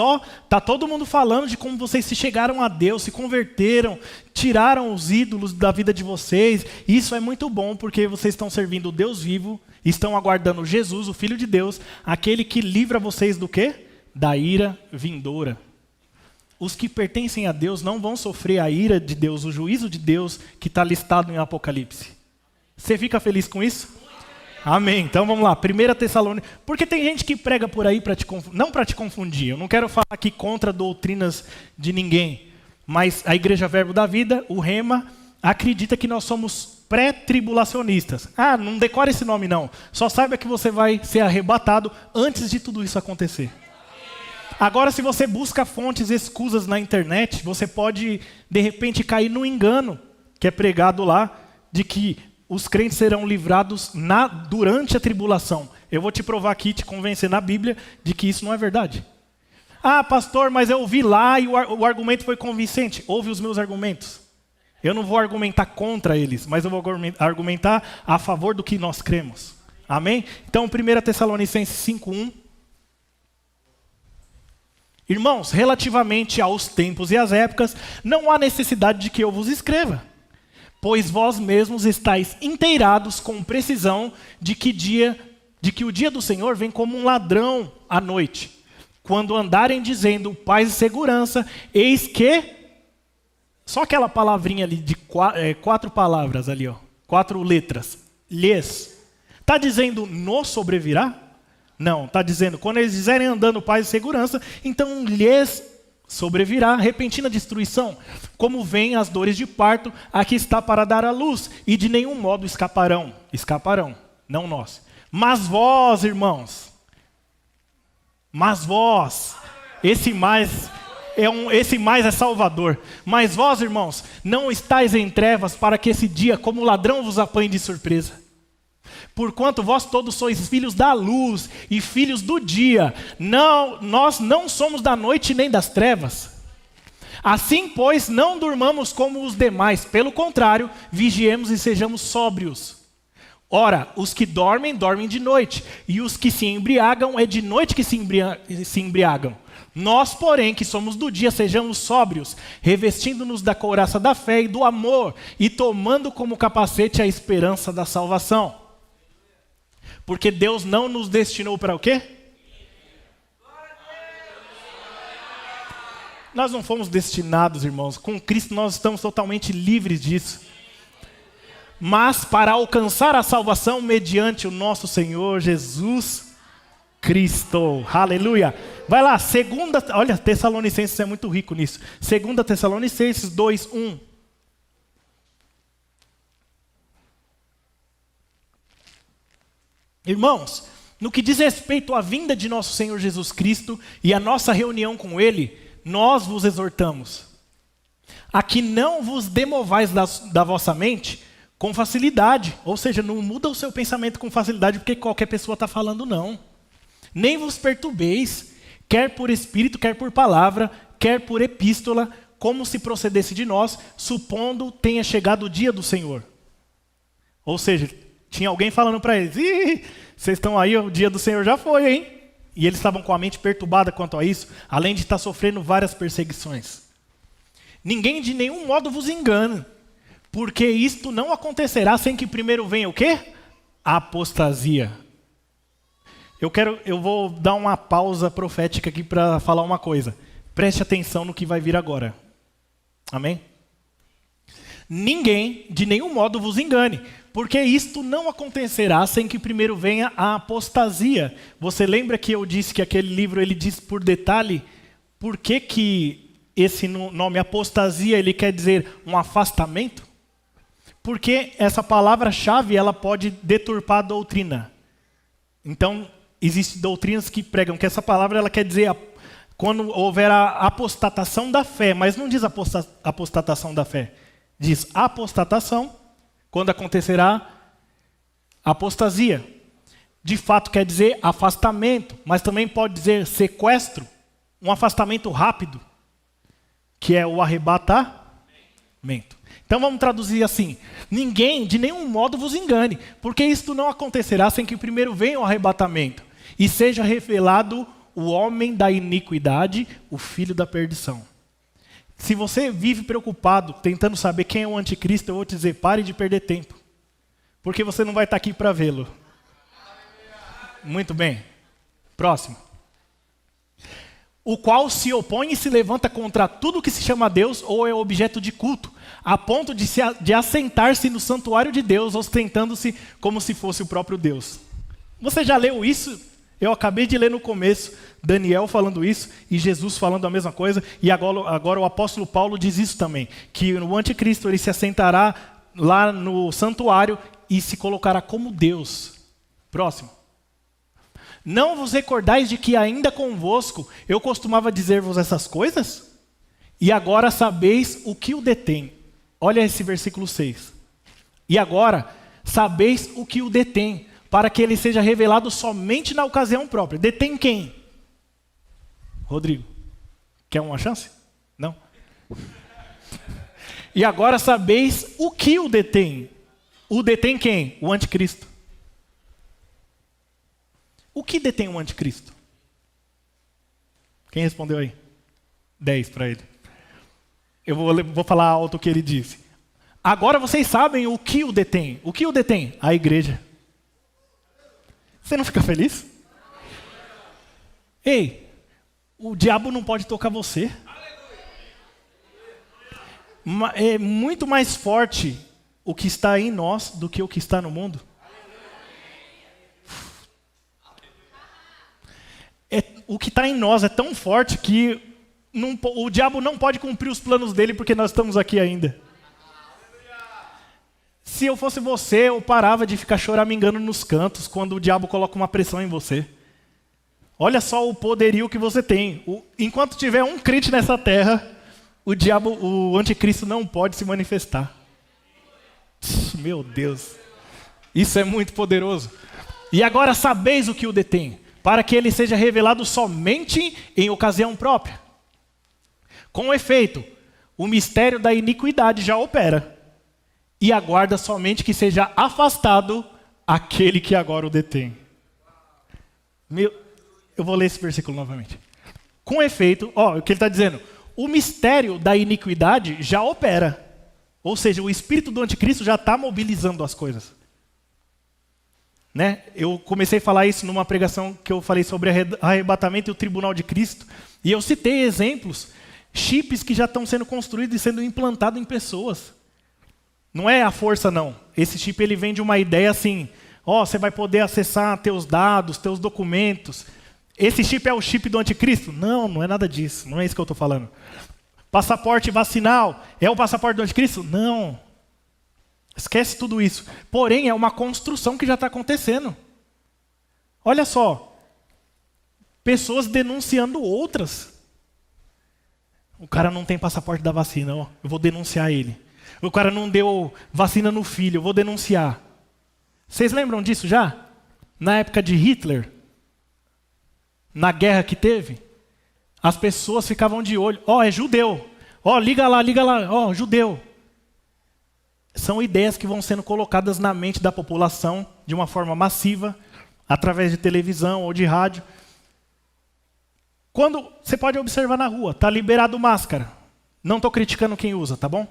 tá todo mundo falando de como vocês se chegaram a Deus, se converteram, tiraram os ídolos da vida de vocês. Isso é muito bom, porque vocês estão servindo o Deus vivo, estão aguardando Jesus, o Filho de Deus, aquele que livra vocês do quê? Da ira vindoura. Os que pertencem a Deus não vão sofrer a ira de Deus, o juízo de Deus que está listado em Apocalipse. Você fica feliz com isso? Amém. Então vamos lá, 1 Tessalonicenses. Porque tem gente que prega por aí não para te confundir. Eu não quero falar aqui contra doutrinas de ninguém. Mas a Igreja Verbo da Vida, o Rema, acredita que nós somos pré-tribulacionistas. Não decore esse nome não. Só saiba que você vai ser arrebatado antes de tudo isso acontecer. Agora, se você busca fontes escusas na internet, você pode, de repente, cair no engano que é pregado lá, de que os crentes serão livrados durante a tribulação. Eu vou te provar aqui, te convencer na Bíblia, de que isso não é verdade. Pastor, mas eu ouvi lá e o argumento foi convincente. Ouve os meus argumentos. Eu não vou argumentar contra eles, mas eu vou argumentar a favor do que nós cremos. Amém? Então, 1 Tessalonicenses 5:1. Irmãos, relativamente aos tempos e às épocas, não há necessidade de que eu vos escreva, pois vós mesmos estáis inteirados com precisão de que o dia do Senhor vem como um ladrão à noite, quando andarem dizendo paz e segurança, eis que... Só aquela palavrinha ali de 4 palavras ali, 4 letras, lhes. Está dizendo nos sobrevirá? Não, está dizendo, quando eles dizerem andando paz e segurança, então lhes sobrevirá repentina destruição, como vêm as dores de parto, aqui está para dar à luz, e de nenhum modo escaparão, não nós. Mas vós, irmãos, esse mais é salvador. Mas vós, irmãos, não estáis em trevas para que esse dia, como ladrão, vos apanhe de surpresa. Porquanto vós todos sois filhos da luz e filhos do dia. Nós não somos da noite nem das trevas. Assim, pois, não durmamos como os demais. Pelo contrário, vigiemos e sejamos sóbrios. Ora, os que dormem, dormem de noite. E os que se embriagam, é de noite que se embriagam. Nós, porém, que somos do dia, sejamos sóbrios, revestindo-nos da couraça da fé e do amor, e tomando como capacete a esperança da salvação. Porque Deus não nos destinou para o quê? Nós não fomos destinados, irmãos. Com Cristo nós estamos totalmente livres disso. Mas para alcançar a salvação mediante o nosso Senhor Jesus Cristo. Aleluia. Vai lá, olha, Tessalonicenses é muito rico nisso. 2 Tessalonicenses 2:1. Irmãos, no que diz respeito à vinda de nosso Senhor Jesus Cristo e à nossa reunião com Ele, nós vos exortamos a que não vos demovais da vossa mente com facilidade. Ou seja, não muda o seu pensamento com facilidade porque qualquer pessoa está falando, não. Nem vos perturbeis, quer por espírito, quer por palavra, quer por epístola, como se procedesse de nós, supondo tenha chegado o dia do Senhor. Ou seja, tinha alguém falando para eles, vocês estão aí, o dia do Senhor já foi, hein? E eles estavam com a mente perturbada quanto a isso, além de estar sofrendo várias perseguições. Ninguém de nenhum modo vos engana, porque isto não acontecerá sem que primeiro venha o quê? A apostasia. Eu vou dar uma pausa profética aqui para falar uma coisa. Preste atenção no que vai vir agora. Amém? Ninguém de nenhum modo vos engane, porque isto não acontecerá sem que primeiro venha a apostasia. Você lembra que eu disse que aquele livro ele diz por detalhe por que esse nome apostasia ele quer dizer um afastamento? Porque essa palavra-chave ela pode deturpar a doutrina. Então, existem doutrinas que pregam que essa palavra ela quer dizer quando houver a apostatação da fé, mas não diz apostatação da fé. Diz apostatação, quando acontecerá apostasia. De fato quer dizer afastamento, mas também pode dizer sequestro, um afastamento rápido, que é o arrebatamento. Então vamos traduzir assim: ninguém de nenhum modo vos engane, porque isto não acontecerá sem que primeiro venha o arrebatamento e seja revelado o homem da iniquidade, o filho da perdição. Se você vive preocupado, tentando saber quem é o anticristo, eu vou te dizer, pare de perder tempo. Porque você não vai estar aqui para vê-lo. Muito bem. Próximo. O qual se opõe e se levanta contra tudo que se chama Deus ou é objeto de culto, a ponto de assentar-se no santuário de Deus, ostentando-se como se fosse o próprio Deus. Você já leu isso? Eu acabei de ler no começo, Daniel falando isso e Jesus falando a mesma coisa. E agora o apóstolo Paulo diz isso também, que o anticristo ele se assentará lá no santuário e se colocará como Deus. Próximo. Não vos recordais de que ainda convosco eu costumava dizer-vos essas coisas? E agora sabeis o que o detém. Olha esse versículo 6. E agora sabeis o que o detém, para que ele seja revelado somente na ocasião própria. Detém quem? Rodrigo, quer uma chance? Não? E agora sabeis o que o detém. O detém quem? O anticristo. O que detém o anticristo? Quem respondeu aí? 10 para ele. Eu vou falar alto o que ele disse. Agora vocês sabem o que o detém. O que o detém? A igreja. Você não fica feliz? Ei, o diabo não pode tocar você. É muito mais forte o que está em nós do que o que está no mundo. O que está em nós é tão forte que o diabo não pode cumprir os planos dele porque nós estamos aqui ainda. Se eu fosse você, eu parava de ficar choramingando nos cantos quando o diabo coloca uma pressão em você. Olha só o poderio que você tem. Enquanto tiver um crente nessa terra, o anticristo não pode se manifestar. Meu Deus. Isso é muito poderoso. E agora sabeis o que o detém, para que ele seja revelado somente em ocasião própria. Com efeito, o mistério da iniquidade já opera, e aguarda somente que seja afastado aquele que agora o detém. Eu vou ler esse versículo novamente. Com efeito, o que ele está dizendo, o mistério da iniquidade já opera. Ou seja, o espírito do anticristo já está mobilizando as coisas. Né? Eu comecei a falar isso numa pregação que eu falei sobre arrebatamento e o tribunal de Cristo. E eu citei exemplos, chips que já estão sendo construídos e sendo implantados em pessoas. Não é a força, não. Esse chip ele vem de uma ideia assim, você vai poder acessar teus dados, teus documentos. Esse chip é o chip do anticristo? Não, não é nada disso. Não é isso que eu estou falando. Passaporte vacinal é o passaporte do anticristo? Não. Esquece tudo isso. Porém, é uma construção que já está acontecendo. Olha só. Pessoas denunciando outras. O cara não tem passaporte da vacina, eu vou denunciar ele. O cara não deu vacina no filho, eu vou denunciar. Vocês lembram disso já? Na época de Hitler, na guerra que teve, as pessoas ficavam de olho. É judeu. Liga lá, judeu. São ideias que vão sendo colocadas na mente da população de uma forma massiva, através de televisão ou de rádio. Quando você pode observar na rua, está liberado máscara. Não estou criticando quem usa, tá bom?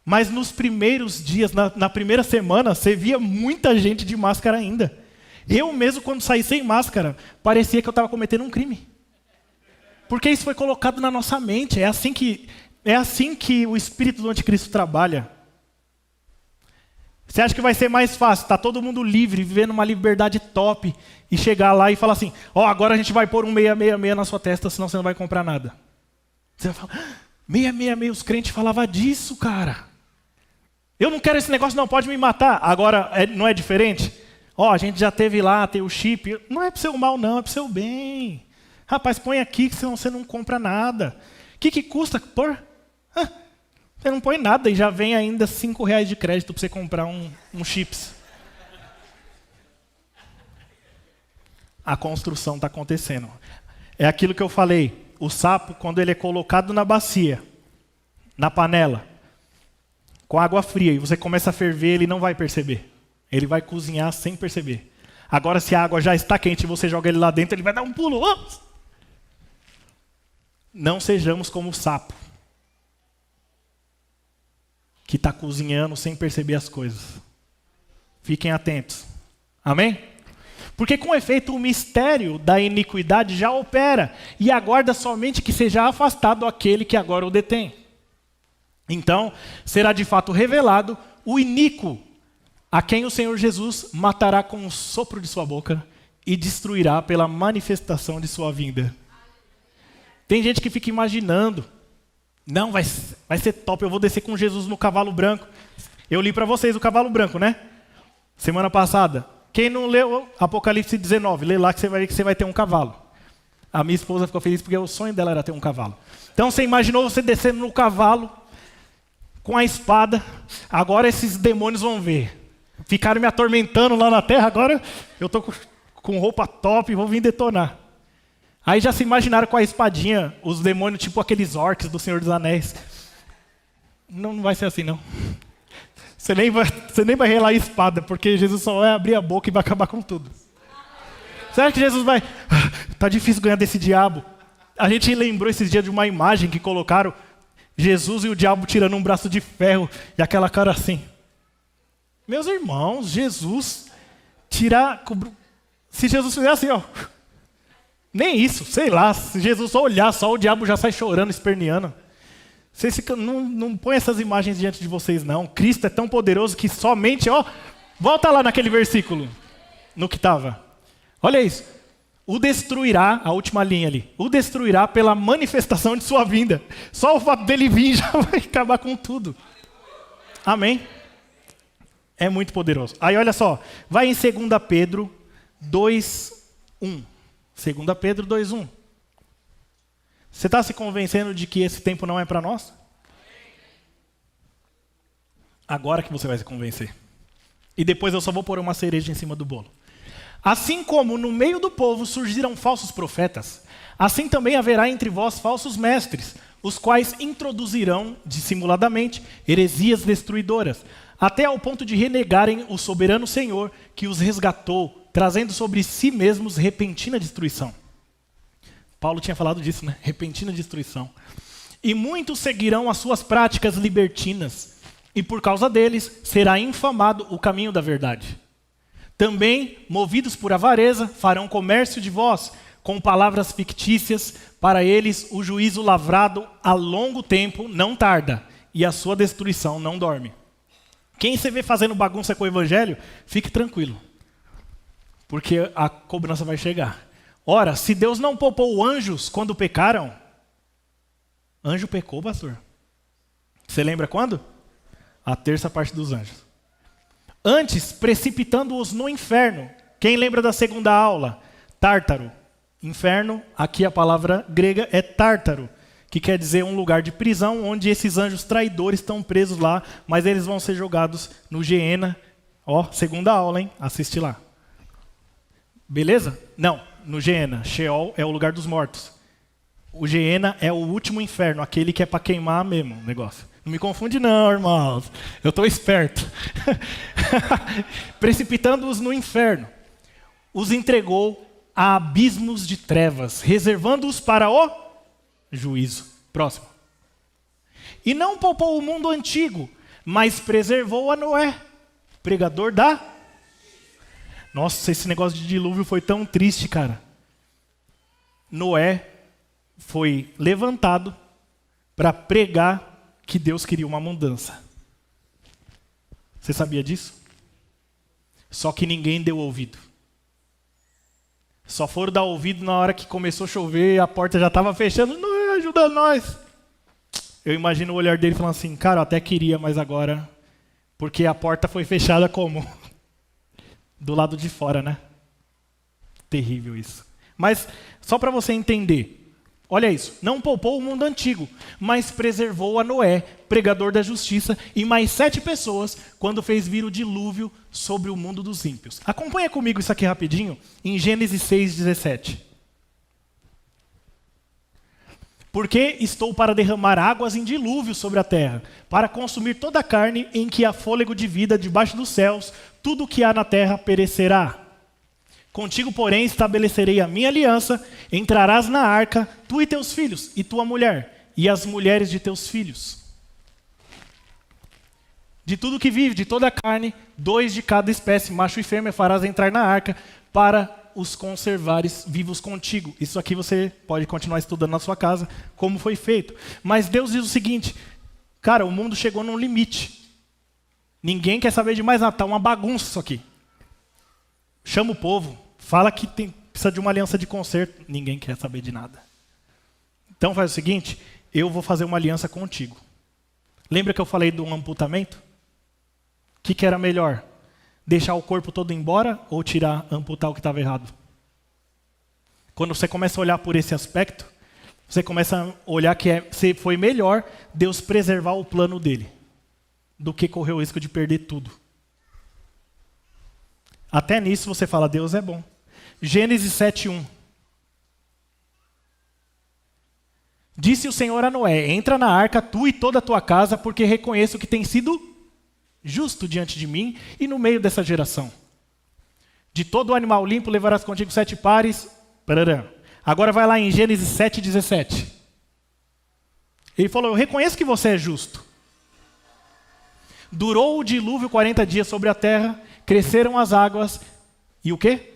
Mas nos primeiros dias, na primeira semana, você via muita gente de máscara ainda. Eu mesmo, quando saí sem máscara, parecia que eu estava cometendo um crime. Porque isso foi colocado na nossa mente. É assim que o espírito do anticristo trabalha. Você acha que vai ser mais fácil? Está todo mundo livre, vivendo uma liberdade top, e chegar lá e falar assim, agora a gente vai pôr um 666 na sua testa, senão você não vai comprar nada. Você vai falar, 666, os crentes falavam disso, cara. Eu não quero esse negócio, não, pode me matar. Agora, não é diferente? A gente já teve lá, tem o chip. Não é para o seu mal, não, é para o seu bem. Rapaz, põe aqui, que senão você não compra nada. O que custa pôr? Você não põe nada e já vem ainda R$5 de crédito para você comprar um chips. A construção está acontecendo. É aquilo que eu falei. O sapo, quando ele é colocado na bacia, na panela, com água fria, e você começa a ferver, ele não vai perceber. Ele vai cozinhar sem perceber. Agora, se a água já está quente e você joga ele lá dentro, ele vai dar um pulo. Não sejamos como o sapo, que está cozinhando sem perceber as coisas. Fiquem atentos. Amém? Porque com efeito o mistério da iniquidade já opera e aguarda somente que seja afastado aquele que agora o detém. Então, será de fato revelado o iníquo, a quem o Senhor Jesus matará com o sopro de sua boca e destruirá pela manifestação de sua vinda. Tem gente que fica imaginando, não, vai ser top, eu vou descer com Jesus no cavalo branco. Eu li para vocês o cavalo branco, né? Semana passada. Quem não leu Apocalipse 19, lê lá que você vai ver que você vai ter um cavalo. A minha esposa ficou feliz porque o sonho dela era ter um cavalo. Então você imaginou você descendo no cavalo, com a espada, agora esses demônios vão ver. Ficaram me atormentando lá na terra, agora eu estou com roupa top e vou vir detonar. Aí já se imaginaram com a espadinha, os demônios tipo aqueles orcs do Senhor dos Anéis. Não vai ser assim, não. Você nem vai relar a espada, porque Jesus só vai abrir a boca e vai acabar com tudo. Será que Jesus vai... Tá difícil ganhar desse diabo. A gente lembrou esses dias de uma imagem que colocaram Jesus e o diabo tirando um braço de ferro e aquela cara assim. Meus irmãos, Jesus tirar... Se Jesus fizer assim, nem isso, sei lá. Se Jesus só olhar, só o diabo já sai chorando, esperneando. Vocês não põem essas imagens diante de vocês, não. Cristo é tão poderoso que somente, volta lá naquele versículo, no que estava. Olha isso. O destruirá, a última linha ali, o destruirá pela manifestação de sua vinda. Só o fato dele vir já vai acabar com tudo. Amém? É muito poderoso. Aí olha só, vai em 2 Pedro 2:1. 2 Pedro 2:1. Você está se convencendo de que esse tempo não é para nós? Agora que você vai se convencer. E depois eu só vou pôr uma cereja em cima do bolo. Assim como no meio do povo surgiram falsos profetas, assim também haverá entre vós falsos mestres, os quais introduzirão dissimuladamente heresias destruidoras, até ao ponto de renegarem o soberano Senhor que os resgatou, trazendo sobre si mesmos repentina destruição. Paulo tinha falado disso, né? Repentina destruição. E muitos seguirão as suas práticas libertinas, e por causa deles será infamado o caminho da verdade. Também, movidos por avareza, farão comércio de vós, com palavras fictícias. Para eles o juízo lavrado a longo tempo não tarda, e a sua destruição não dorme. Quem você vê fazendo bagunça com o evangelho, fique tranquilo, porque a cobrança vai chegar. Ora, se Deus não poupou anjos quando pecaram, anjo pecou, pastor? Você lembra quando? A terça parte dos anjos. Antes, precipitando-os no inferno. Quem lembra da segunda aula? Tártaro. Inferno, aqui a palavra grega é tártaro, que quer dizer um lugar de prisão, onde esses anjos traidores estão presos lá, mas eles vão ser jogados no Geena. Ó, segunda aula, hein? Assiste lá. Beleza? Não, no Geena. Sheol é o lugar dos mortos. O Geena é o último inferno, aquele que é para queimar mesmo o negócio. Não me confunde não, irmãos. Eu estou esperto. Precipitando-os no inferno, os entregou a abismos de trevas, reservando-os para o juízo. Próximo. E não poupou o mundo antigo, mas preservou a Noé, pregador da... Nossa, esse negócio de dilúvio foi tão triste, cara. Noé foi levantado para pregar que Deus queria uma mudança. Você sabia disso? Só que ninguém deu ouvido. Só foram dar ouvido na hora que começou a chover, a porta já estava fechando. Não, ajuda nós. Eu imagino o olhar dele falando assim, cara, eu até queria, mas agora... Porque a porta foi fechada como? Do lado de fora, né? Terrível isso. Mas, só para você entender... Olha isso, não poupou o mundo antigo, mas preservou a Noé, pregador da justiça, e mais 7 pessoas, quando fez vir o dilúvio sobre o mundo dos ímpios. Acompanha comigo isso aqui rapidinho, em Gênesis 6:17. Porque estou para derramar águas em dilúvio sobre a terra, para consumir toda a carne em que há fôlego de vida debaixo dos céus, tudo o que há na terra perecerá. Contigo, porém, estabelecerei a minha aliança, entrarás na arca, tu e teus filhos, e tua mulher, e as mulheres de teus filhos. De tudo que vive, de toda a carne, 2 de cada espécie, macho e fêmea, farás entrar na arca, para os conservares vivos contigo. Isso aqui você pode continuar estudando na sua casa, como foi feito. Mas Deus diz o seguinte, cara, o mundo chegou num limite. Ninguém quer saber de mais nada, está uma bagunça isso aqui. Chama o povo, fala que precisa de uma aliança de conserto. Ninguém quer saber de nada. Então faz o seguinte, eu vou fazer uma aliança contigo. Lembra que eu falei do amputamento? O que era melhor? Deixar o corpo todo embora ou amputar o que estava errado? Quando você começa a olhar por esse aspecto, você começa a olhar que foi melhor Deus preservar o plano dele do que correr o risco de perder tudo. Até nisso você fala, Deus é bom. Gênesis 7:1. Disse o Senhor a Noé, entra na arca, tu e toda a tua casa, porque reconheço que tem sido justo diante de mim e no meio dessa geração. De todo animal limpo levarás contigo 7 pares. Parará. Agora vai lá em Gênesis 7:17. Ele falou, eu reconheço que você é justo. Durou o dilúvio 40 dias sobre a terra, cresceram as águas, e o quê?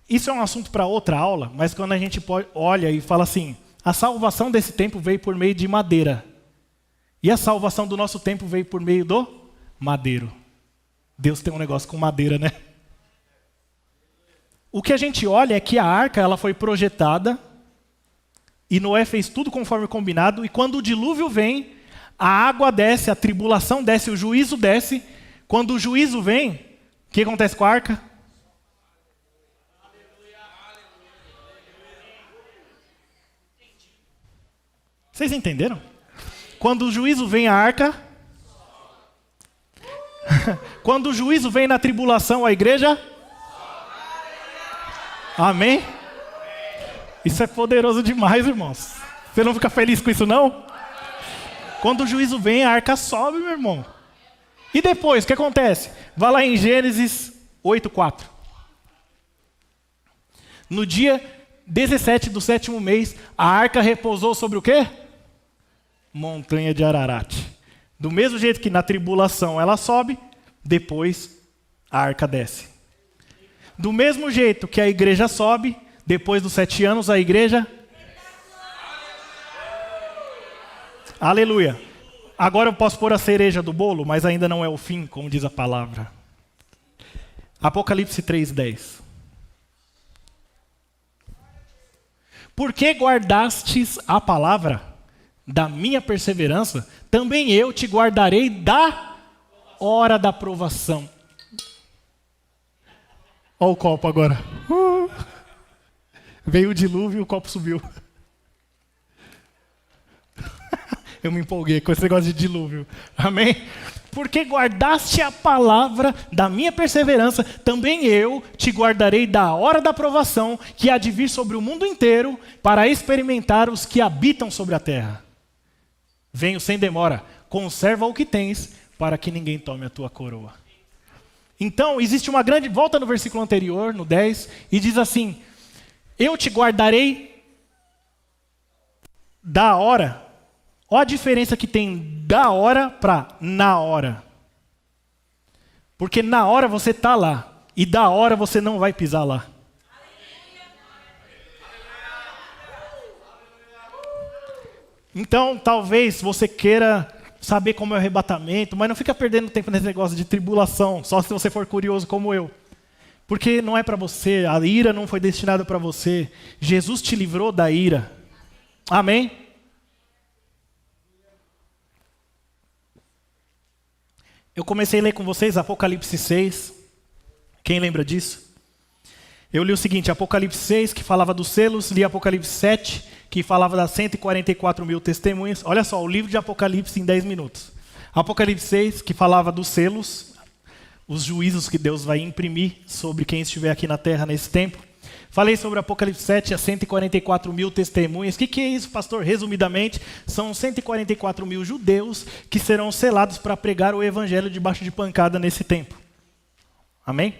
Isso é um assunto para outra aula, mas quando a gente olha e fala assim, a salvação desse tempo veio por meio de madeira. E a salvação do nosso tempo veio por meio do madeiro. Deus tem um negócio com madeira, né? O que a gente olha é que a arca ela foi projetada, e Noé fez tudo conforme combinado, e quando o dilúvio vem, a água desce, a tribulação desce, o juízo desce. Quando o juízo vem, o que acontece com a arca? Vocês entenderam? Quando o juízo vem, a arca... Quando o juízo vem na tribulação, a igreja... Amém? Isso é poderoso demais, irmãos. Você não fica feliz com isso, não? Quando o juízo vem, a arca sobe, meu irmão. E depois, o que acontece? Vai lá em Gênesis 8:4. No dia 17 do 7º mês, a arca repousou sobre o quê? Montanha de Ararat. Do mesmo jeito que na tribulação ela sobe, depois a arca desce. Do mesmo jeito que a igreja sobe, depois dos 7 anos a igreja... Aleluia. Agora eu posso pôr a cereja do bolo, mas ainda não é o fim, como diz a palavra. Apocalipse 3:10. Por que guardastes a palavra da minha perseverança? Também eu te guardarei da hora da provação. Olha o copo agora. Veio o dilúvio e o copo subiu. Eu me empolguei com esse negócio de dilúvio. Amém? Porque guardaste a palavra da minha perseverança, também eu te guardarei da hora da provação que há de vir sobre o mundo inteiro para experimentar os que habitam sobre a terra. Venho sem demora, conserva o que tens para que ninguém tome a tua coroa. Então, existe uma grande... Volta no versículo anterior, no 10, e diz assim: eu te guardarei da hora. Olha a diferença que tem da hora para na hora. Porque na hora você está lá, e da hora você não vai pisar lá. Então, talvez você queira saber como é o arrebatamento, mas não fica perdendo tempo nesse negócio de tribulação, só se você for curioso como eu. Porque não é para você, a ira não foi destinada para você. Jesus te livrou da ira. Amém? Eu comecei a ler com vocês Apocalipse 6. Quem lembra disso? Eu li o seguinte, Apocalipse 6, que falava dos selos, li Apocalipse 7, que falava das 144 mil testemunhas. Olha só, o livro de Apocalipse em 10 minutos. Apocalipse 6, que falava dos selos, os juízos que Deus vai imprimir sobre quem estiver aqui na terra nesse tempo. Falei sobre Apocalipse 7, as 144 mil testemunhas. O que é isso, pastor? Resumidamente, são 144 mil judeus que serão selados para pregar o evangelho debaixo de pancada nesse tempo. Amém?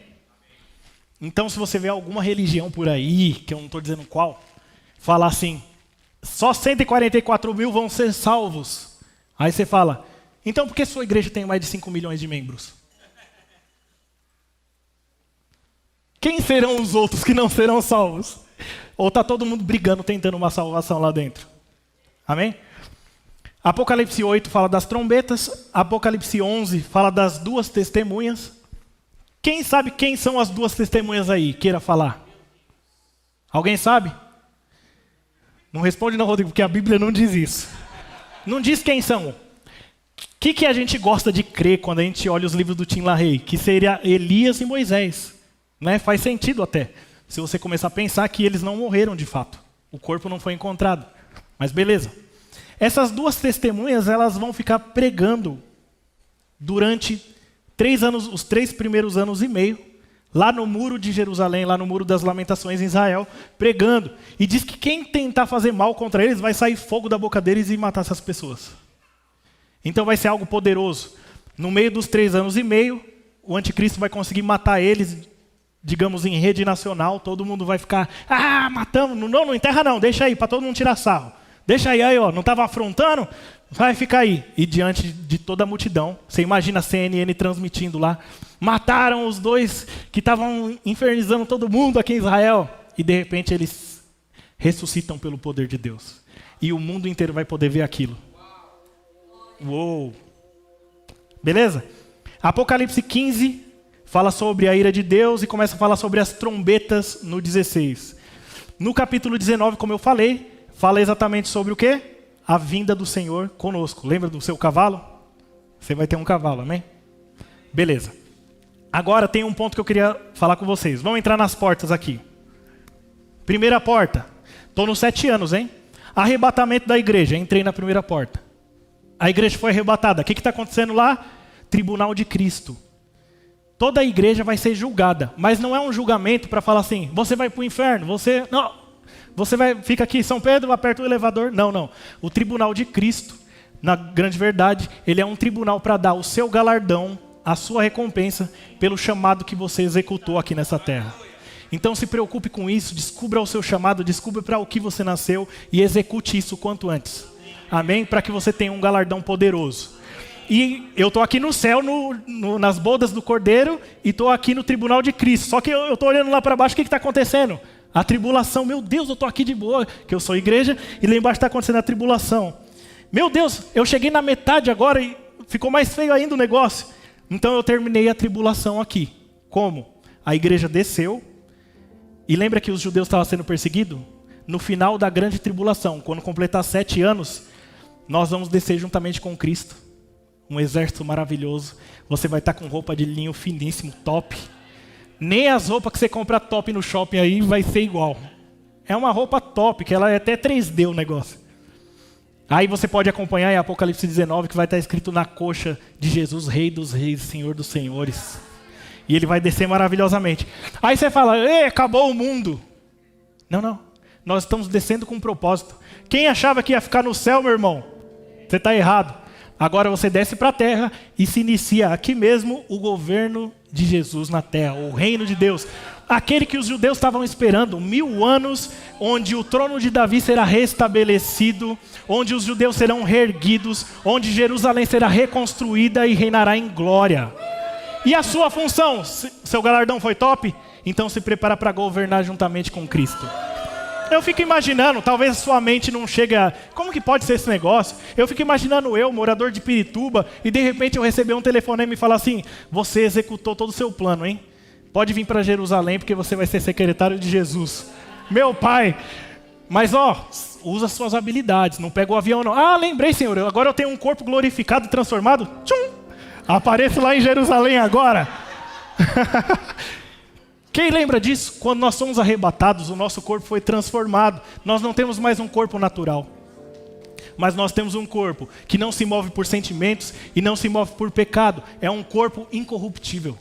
Então, se você vê alguma religião por aí, que eu não estou dizendo qual, falar assim, só 144 mil vão ser salvos. Aí você fala, então por que sua igreja tem mais de 5 milhões de membros? Quem serão os outros que não serão salvos? Ou está todo mundo brigando, tentando uma salvação lá dentro? Amém? Apocalipse 8 fala das trombetas. Apocalipse 11 fala das 2 testemunhas. Quem sabe quem são as 2 testemunhas aí? Queira falar. Alguém sabe? Não responde não, Rodrigo, porque a Bíblia não diz isso. Não diz quem são. O que a gente gosta de crer quando a gente olha os livros do Tim LaHaye? Que seria Elias e Moisés. Né? Faz sentido até, se você começar a pensar que eles não morreram de fato. O corpo não foi encontrado. Mas beleza. Essas 2 testemunhas, elas vão ficar pregando durante 3 anos, os 3 primeiros anos e meio, lá no muro de Jerusalém, lá no muro das lamentações em Israel, pregando. E diz que quem tentar fazer mal contra eles, vai sair fogo da boca deles e matar essas pessoas. Então vai ser algo poderoso. No meio dos 3 anos e meio, o anticristo vai conseguir matar eles, digamos, em rede nacional. Todo mundo vai ficar, matamos, não enterra não, deixa aí, para todo mundo tirar sarro. Deixa aí, ó, não estava afrontando? Vai ficar aí. E diante de toda a multidão, você imagina a CNN transmitindo lá, mataram os 2 que estavam infernizando todo mundo aqui em Israel. E de repente eles ressuscitam pelo poder de Deus. E o mundo inteiro vai poder ver aquilo. Uou! Beleza? Apocalipse 15 fala sobre a ira de Deus e começa a falar sobre as trombetas no 16. No capítulo 19, como eu falei, fala exatamente sobre o quê? A vinda do Senhor conosco. Lembra do seu cavalo? Você vai ter um cavalo, amém? Beleza. Agora tem um ponto que eu queria falar com vocês. Vamos entrar nas portas aqui. Primeira porta. Estou nos 7 anos, hein? Arrebatamento da igreja. Entrei na primeira porta. A igreja foi arrebatada. O que está acontecendo lá? Tribunal de Cristo. Toda a igreja vai ser julgada. Mas não é um julgamento para falar assim, você vai para o inferno, você... Não. Fica aqui em São Pedro, aperta o elevador. Não, não. O tribunal de Cristo, na grande verdade, ele é um tribunal para dar o seu galardão, a sua recompensa, pelo chamado que você executou aqui nessa terra. Então se preocupe com isso, descubra o seu chamado, descubra para o que você nasceu e execute isso o quanto antes. Amém? Para que você tenha um galardão poderoso. E eu estou aqui no céu, nas bodas do Cordeiro, e estou aqui no tribunal de Cristo. Só que eu estou olhando lá para baixo, o que está acontecendo? A tribulação. Meu Deus, eu estou aqui de boa, que eu sou igreja, e lá embaixo está acontecendo a tribulação. Meu Deus, eu cheguei na metade agora e ficou mais feio ainda o negócio. Então eu terminei a tribulação aqui. Como? A igreja desceu, e lembra que os judeus estavam sendo perseguidos? No final da grande tribulação, quando completar 7 anos, nós vamos descer juntamente com Cristo. Um exército maravilhoso. Você vai estar com roupa de linho finíssimo, top. Nem as roupas que você compra top no shopping aí vai ser igual. É uma roupa top, que ela é até 3D o negócio. Aí você pode acompanhar em Apocalipse 19, que vai estar escrito na coxa de Jesus, Rei dos Reis, Senhor dos Senhores. E ele vai descer maravilhosamente. Aí você fala, acabou o mundo. Não, não. Nós estamos descendo com um propósito. Quem achava que ia ficar no céu, meu irmão? Você está errado. Agora você desce para a terra e se inicia aqui mesmo o governo de Jesus na terra, o reino de Deus. Aquele que os judeus estavam esperando, 1000 anos, onde o trono de Davi será restabelecido, onde os judeus serão reerguidos, onde Jerusalém será reconstruída e reinará em glória. E a sua função? Seu galardão foi top? Então se prepara para governar juntamente com Cristo. Eu fico imaginando, talvez a sua mente não chegue a... Como que pode ser esse negócio? Eu fico imaginando eu, morador de Pirituba, e de repente eu receber um telefonema e falar assim, você executou todo o seu plano, hein? Pode vir para Jerusalém porque você vai ser secretário de Jesus. Meu pai! Mas usa suas habilidades, não pega o avião não. Ah, lembrei, Senhor, agora eu tenho um corpo glorificado e transformado. Tchum! Apareço lá em Jerusalém agora. Quem lembra disso? Quando nós somos arrebatados, o nosso corpo foi transformado. Nós não temos mais um corpo natural. Mas nós temos um corpo que não se move por sentimentos e não se move por pecado. É um corpo incorruptível.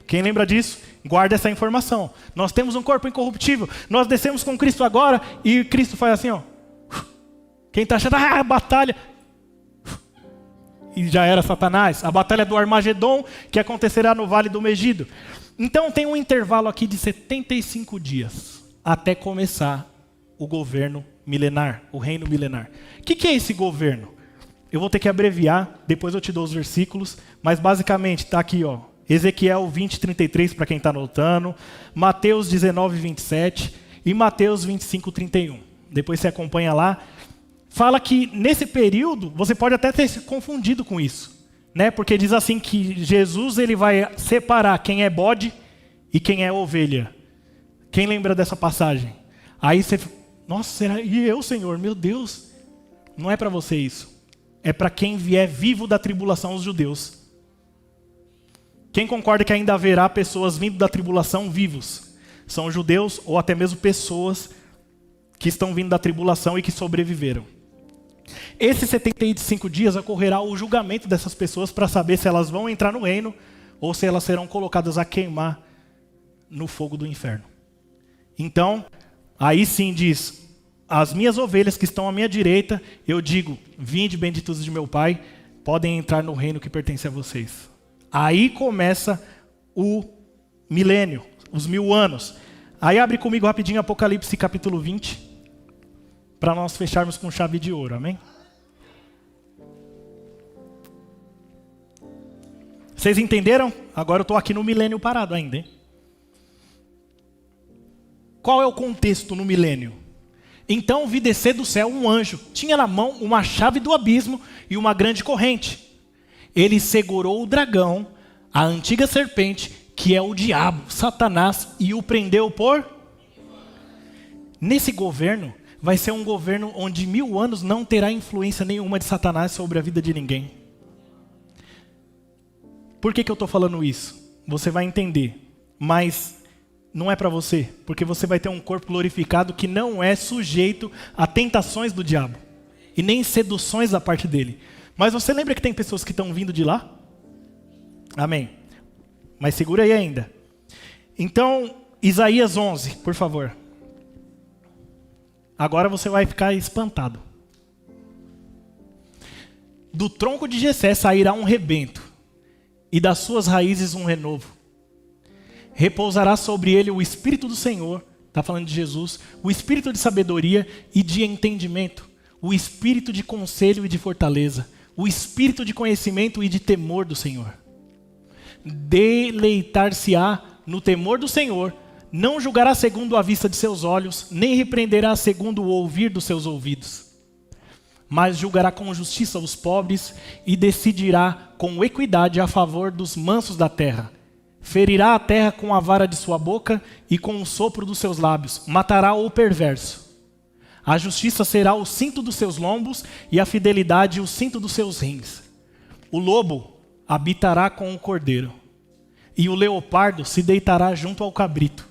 Quem lembra disso? Guarda essa informação. Nós temos um corpo incorruptível. Nós descemos com Cristo agora e Cristo faz assim, ó. Quem está achando, batalha. E já era Satanás. A batalha do Armagedon que acontecerá no Vale do Megido. Então tem um intervalo aqui de 75 dias até começar o governo milenar, o reino milenar. O que é esse governo? Eu vou ter que abreviar, depois eu te dou os versículos, mas basicamente está aqui, ó, Ezequiel 20, 33 para quem está anotando, Mateus 19, 27 e Mateus 25, 31. Depois você acompanha lá. Fala que nesse período, você pode até ter se confundido com isso. Né? Porque diz assim que Jesus ele vai separar quem é bode e quem é ovelha. Quem lembra dessa passagem? Aí você, nossa, será? E eu, Senhor, meu Deus. Não é para você isso. É para quem vier vivo da tribulação, os judeus. Quem concorda que ainda haverá pessoas vindo da tribulação vivos? São os judeus ou até mesmo pessoas que estão vindo da tribulação e que sobreviveram. Esses 75 dias ocorrerá o julgamento dessas pessoas para saber se elas vão entrar no reino ou se elas serão colocadas a queimar no fogo do inferno. Então, aí sim diz, as minhas ovelhas que estão à minha direita, eu digo, vinde benditos de meu Pai, podem entrar no reino que pertence a vocês. Aí começa o milênio, os 1000 anos. Aí abre comigo rapidinho Apocalipse capítulo 20. Para nós fecharmos com chave de ouro, amém? Vocês entenderam? Agora eu estou aqui no milênio parado ainda, hein? Qual é o contexto no milênio? Então vi descer do céu um anjo, tinha na mão uma chave do abismo e uma grande corrente. Ele segurou o dragão, a antiga serpente, que é o diabo, Satanás, e o prendeu por... Nesse governo, vai ser um governo onde 1000 anos não terá influência nenhuma de Satanás sobre a vida de ninguém. Por que eu estou falando isso? Você vai entender, mas não é para você, porque você vai ter um corpo glorificado que não é sujeito a tentações do diabo e nem seduções da parte dele. Mas você lembra que tem pessoas que estão vindo de lá? Amém. Mas segura aí ainda. Então, Isaías 11, por favor. Agora você vai ficar espantado. Do tronco de Jessé sairá um rebento, e das suas raízes um renovo. Repousará sobre ele o Espírito do Senhor, está falando de Jesus, o Espírito de sabedoria e de entendimento, o Espírito de conselho e de fortaleza, o Espírito de conhecimento e de temor do Senhor. Deleitar-se-á no temor do Senhor, não julgará segundo a vista de seus olhos, nem repreenderá segundo o ouvir dos seus ouvidos. Mas julgará com justiça os pobres e decidirá com equidade a favor dos mansos da terra. Ferirá a terra com a vara de sua boca e com o sopro dos seus lábios. Matará o perverso. A justiça será o cinto dos seus lombos e a fidelidade o cinto dos seus rins. O lobo habitará com o cordeiro e o leopardo se deitará junto ao cabrito.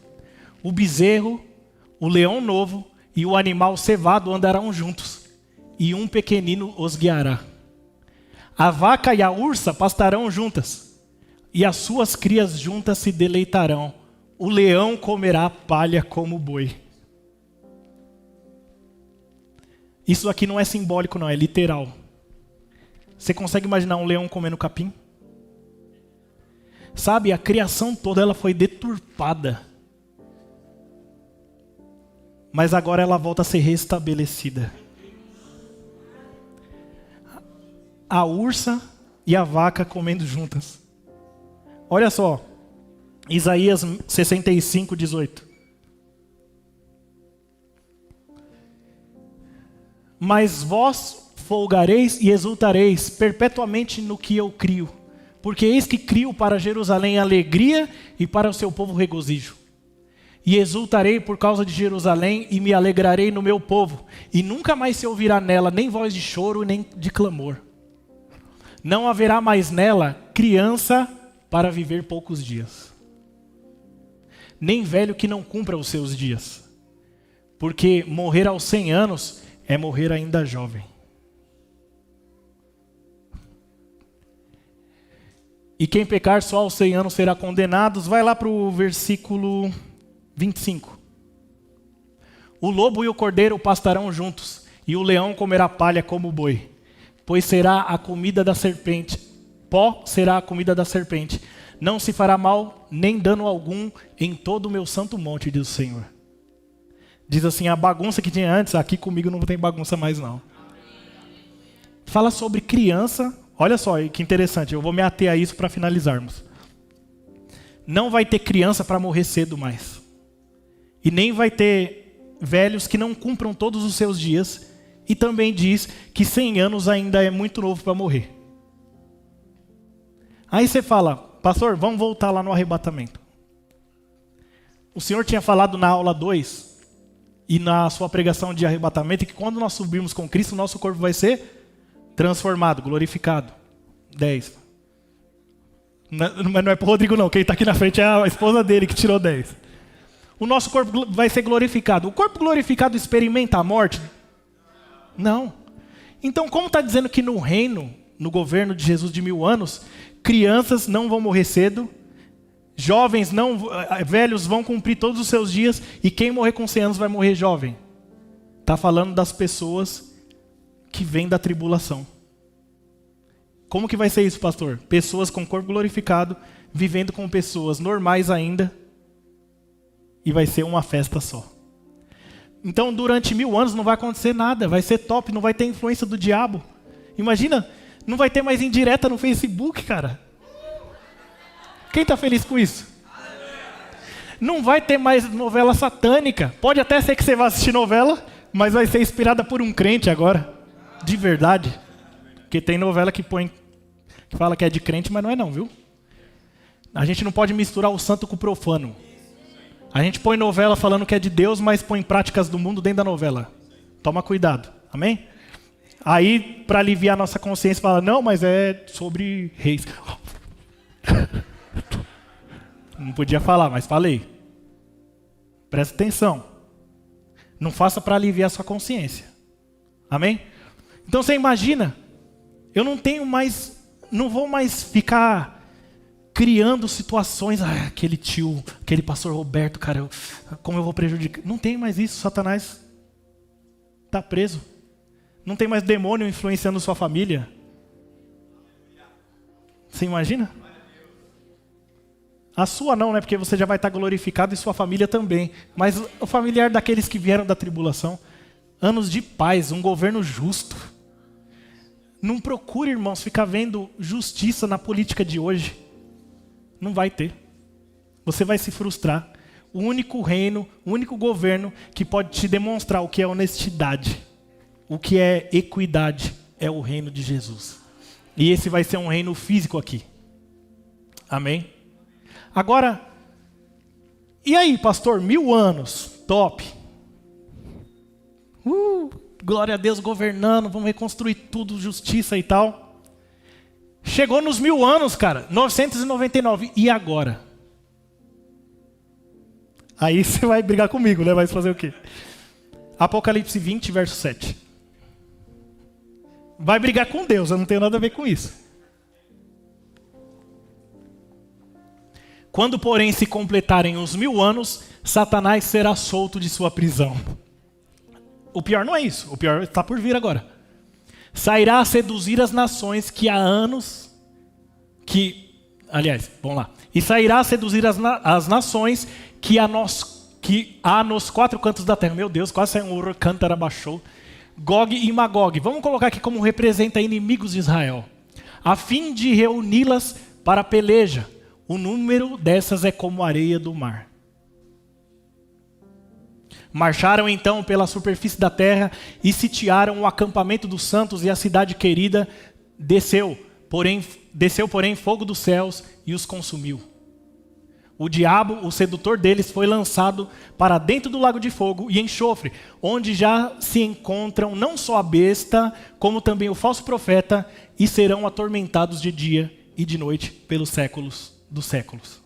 O bezerro, o leão novo e o animal cevado andarão juntos, e um pequenino os guiará. A vaca e a ursa pastarão juntas, e as suas crias juntas se deleitarão. O leão comerá palha como boi. Isso aqui não é simbólico, não, é literal. Você consegue imaginar um leão comendo capim? Sabe, a criação toda ela foi deturpada. Mas agora ela volta a ser restabelecida. A ursa e a vaca comendo juntas. Olha só, Isaías 65, 18. Mas vós folgareis e exultareis perpetuamente no que eu crio, porque eis que crio para Jerusalém alegria e para o seu povo regozijo. E exultarei por causa de Jerusalém e me alegrarei no meu povo, e nunca mais se ouvirá nela nem voz de choro nem de clamor. Não haverá mais nela criança para viver poucos dias, nem velho que não cumpra os seus dias, porque morrer aos 100 anos é morrer ainda jovem. E quem pecar só aos 100 anos será condenado. Vai lá para o versículo 25. O lobo e o cordeiro pastarão juntos, e o leão comerá palha como o boi, pois será a comida da serpente, pó será a comida da serpente. Não se fará mal, nem dano algum em todo o meu santo monte, diz o Senhor. Diz assim, a bagunça que tinha antes, aqui comigo não tem bagunça mais não. Fala sobre criança, olha só que interessante, eu vou me ater a isso para finalizarmos. Não vai ter criança para morrer cedo mais. E nem vai ter velhos que não cumpram todos os seus dias. E também diz que 100 anos ainda é muito novo para morrer. Aí você fala, pastor, vamos voltar lá no arrebatamento. O Senhor tinha falado na aula 2 e na sua pregação de arrebatamento que quando nós subirmos com Cristo, o nosso corpo vai ser transformado, glorificado. 10. Mas não é para o Rodrigo não, quem está aqui na frente é a esposa dele que tirou 10. O nosso corpo vai ser glorificado. O corpo glorificado experimenta a morte? Não. Então, como está dizendo que no reino, no governo de Jesus de 1000 anos, crianças não vão morrer cedo, jovens velhos vão cumprir todos os seus dias, e quem morrer com 100 anos vai morrer jovem? Está falando das pessoas que vêm da tribulação. Como que vai ser isso, pastor? Pessoas com corpo glorificado, vivendo com pessoas normais ainda, e vai ser uma festa só. Então, durante 1000 anos não vai acontecer nada, vai ser top, não vai ter influência do diabo. Imagina, não vai ter mais indireta no Facebook, cara. Quem está feliz com isso? Não vai ter mais novela satânica. Pode até ser que você vá assistir novela, mas vai ser inspirada por um crente agora. De verdade. Porque tem novela que fala que é de crente, mas não é não, viu? A gente não pode misturar o santo com o profano. A gente põe novela falando que é de Deus, mas põe práticas do mundo dentro da novela. Toma cuidado, amém? Aí, para aliviar a nossa consciência, fala, não, mas é sobre reis. Não podia falar, mas falei. Presta atenção. Não faça para aliviar a sua consciência. Amém? Então você imagina, eu não vou mais ficar criando situações, aquele tio, aquele pastor Roberto, cara, como eu vou prejudicar? Não tem mais isso, Satanás Está preso. Não tem mais demônio influenciando sua família. Você imagina? A sua não, né? Porque você já vai estar glorificado e sua família também. Mas o familiar daqueles que vieram da tribulação. Anos de paz, um governo justo. Não procure, irmãos, ficar vendo justiça na política de hoje. Não vai ter. Você vai se frustrar. O único reino, o único governo que pode te demonstrar o que é honestidade, o que é equidade, é o reino de Jesus. E esse vai ser um reino físico aqui. Amém? Agora, e aí, pastor, 1000 anos, top. Glória a Deus governando, vamos reconstruir tudo, justiça e tal. Chegou nos 1000 anos, cara, 999, e agora? Aí você vai brigar comigo, né? Vai fazer o quê? Apocalipse 20, verso 7. Vai brigar com Deus, eu não tenho nada a ver com isso. Quando, porém, se completarem os 1000 anos, Satanás será solto de sua prisão. O pior não é isso, o pior está por vir agora. Sairá a seduzir as nações que há anos... vamos lá. E sairá a seduzir as nações que há nos 4 cantos da terra. Meu Deus, quase saiu um Ur Cântara baixou. Gog e Magog. Vamos colocar aqui como representa inimigos de Israel. A fim de reuni-las para a peleja. O número dessas é como a areia do mar. Marcharam então pela superfície da terra e sitiaram o acampamento dos santos e a cidade querida. Desceu, porém, fogo dos céus e os consumiu. O diabo, o sedutor deles, foi lançado para dentro do lago de fogo e enxofre, onde já se encontram não só a besta, como também o falso profeta, e serão atormentados de dia e de noite pelos séculos dos séculos.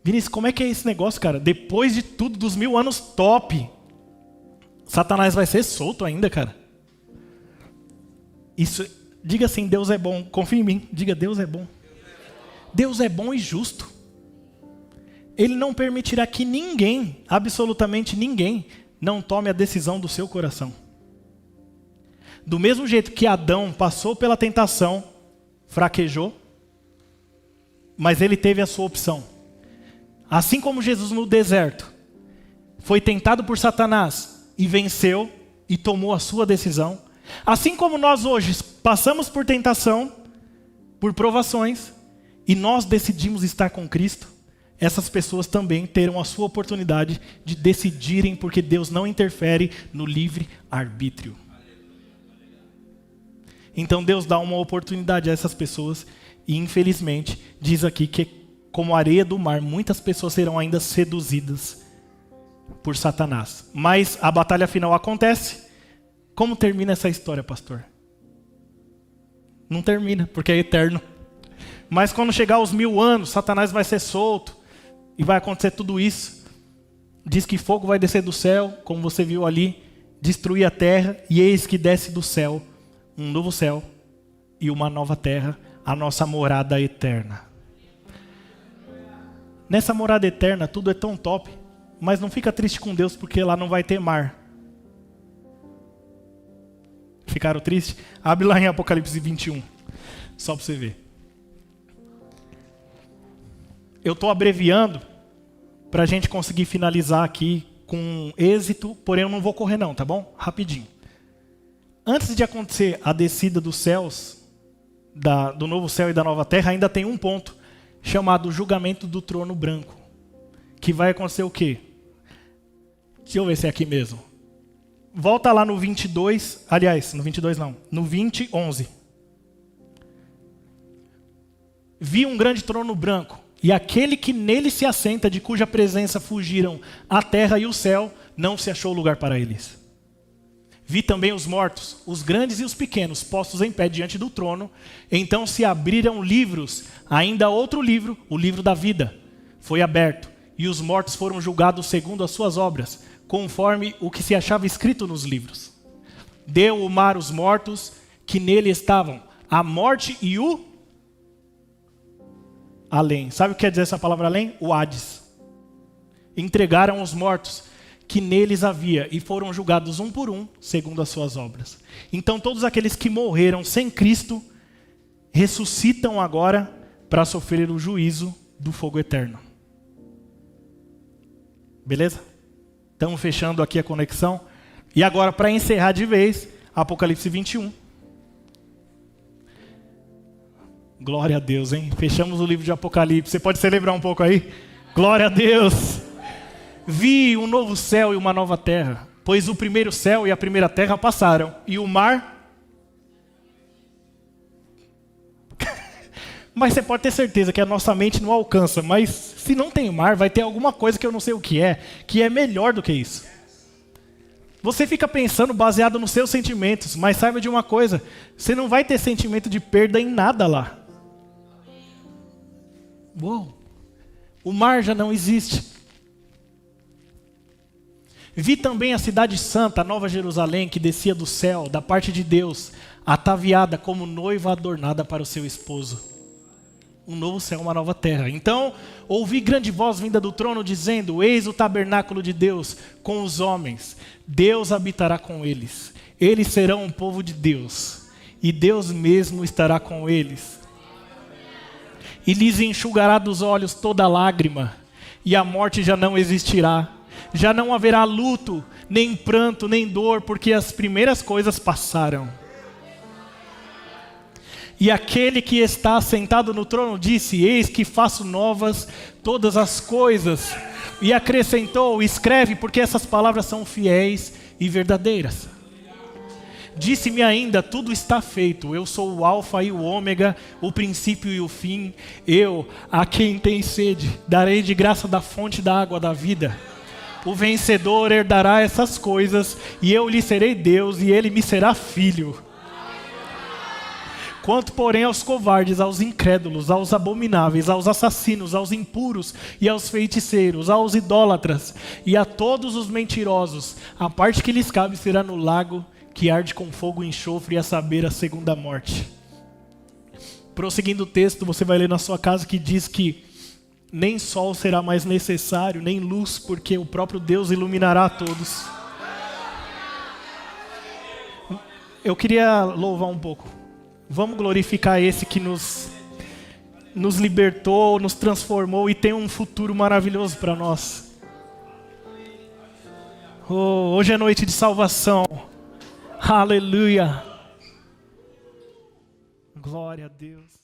Vinícius, como é que é esse negócio, cara? Depois de tudo, dos 1000 anos, top. Satanás vai ser solto ainda, cara. Isso, diga assim, Deus é bom. Confia em mim, diga, Deus é bom. Deus é bom e justo. Ele não permitirá que ninguém, absolutamente ninguém, não tome a decisão do seu coração. Do mesmo jeito que Adão passou pela tentação, fraquejou, mas ele teve a sua opção. Assim como Jesus no deserto foi tentado por Satanás e venceu e tomou a sua decisão, assim como nós hoje passamos por tentação, por provações, e nós decidimos estar com Cristo, essas pessoas também terão a sua oportunidade de decidirem, porque Deus não interfere no livre arbítrio. Então Deus dá uma oportunidade a essas pessoas e, infelizmente, diz aqui que, como areia do mar, muitas pessoas serão ainda seduzidas por Satanás. Mas a batalha final acontece. Como termina essa história, pastor? Não termina, porque é eterno. Mas quando chegar aos 1000 anos, Satanás vai ser solto. E vai acontecer tudo isso. Diz que fogo vai descer do céu, como você viu ali, destruir a terra, e eis que desce do céu um novo céu e uma nova terra, a nossa morada eterna. Nessa morada eterna tudo é tão top, mas não fica triste com Deus porque lá não vai ter mar. Ficaram tristes? Abre lá em Apocalipse 21, só para você ver. Eu estou abreviando para a gente conseguir finalizar aqui com êxito, porém eu não vou correr não, tá bom? Rapidinho. Antes de acontecer a descida dos céus, do novo céu e da nova terra, ainda tem um ponto chamado julgamento do trono branco. Que vai acontecer o quê? Deixa eu ver se é aqui mesmo. Volta lá no 22, aliás, no 22 não, no 20, 11. Vi um grande trono branco, e aquele que nele se assenta, de cuja presença fugiram a terra e o céu, não se achou lugar para eles. Vi também os mortos, os grandes e os pequenos, postos em pé diante do trono. Então se abriram livros, ainda outro livro, o livro da vida, foi aberto. E os mortos foram julgados segundo as suas obras, conforme o que se achava escrito nos livros. Deu o mar os mortos que nele estavam, a morte e o além. Sabe o que quer dizer essa palavra além? O Hades. Entregaram os mortos que neles havia, e foram julgados um por um, segundo as suas obras. Então todos aqueles que morreram sem Cristo, ressuscitam agora para sofrer o juízo do fogo eterno. Beleza? Estamos fechando aqui a conexão. E agora, para encerrar de vez, Apocalipse 21. Glória a Deus, hein? Fechamos o livro de Apocalipse. Você pode celebrar um pouco aí? Glória a Deus! Vi um novo céu e uma nova terra, pois o primeiro céu e a primeira terra passaram, e o mar... Mas você pode ter certeza que a nossa mente não alcança, mas se não tem mar, vai ter alguma coisa que eu não sei o que é melhor do que isso. Você fica pensando baseado nos seus sentimentos, mas saiba de uma coisa, você não vai ter sentimento de perda em nada lá. Uou! O mar já não existe. Vi também a cidade santa, a Nova Jerusalém, que descia do céu, da parte de Deus, ataviada como noiva adornada para o seu esposo. Um novo céu, uma nova terra. Então, ouvi grande voz vinda do trono, dizendo: eis o tabernáculo de Deus com os homens. Deus habitará com eles. Eles serão um povo de Deus. E Deus mesmo estará com eles. E lhes enxugará dos olhos toda lágrima. E a morte já não existirá. Já não haverá luto, nem pranto, nem dor, porque as primeiras coisas passaram. E aquele que está sentado no trono disse: eis que faço novas todas as coisas. E acrescentou: escreve, porque essas palavras são fiéis e verdadeiras. Disse-me ainda: tudo está feito. Eu sou o alfa e o ômega, o princípio e o fim. Eu, a quem tem sede, darei de graça da fonte da água da vida. O vencedor herdará essas coisas, e eu lhe serei Deus, e ele me será filho. Quanto, porém, aos covardes, aos incrédulos, aos abomináveis, aos assassinos, aos impuros e aos feiticeiros, aos idólatras e a todos os mentirosos, a parte que lhes cabe será no lago que arde com fogo e enxofre, a saber, a segunda morte. Prosseguindo o texto, você vai ler na sua casa que diz que nem sol será mais necessário, nem luz, porque o próprio Deus iluminará a todos. Eu queria louvar um pouco. Vamos glorificar esse que nos libertou, nos transformou e tem um futuro maravilhoso para nós. Oh, hoje é noite de salvação. Aleluia. Glória a Deus.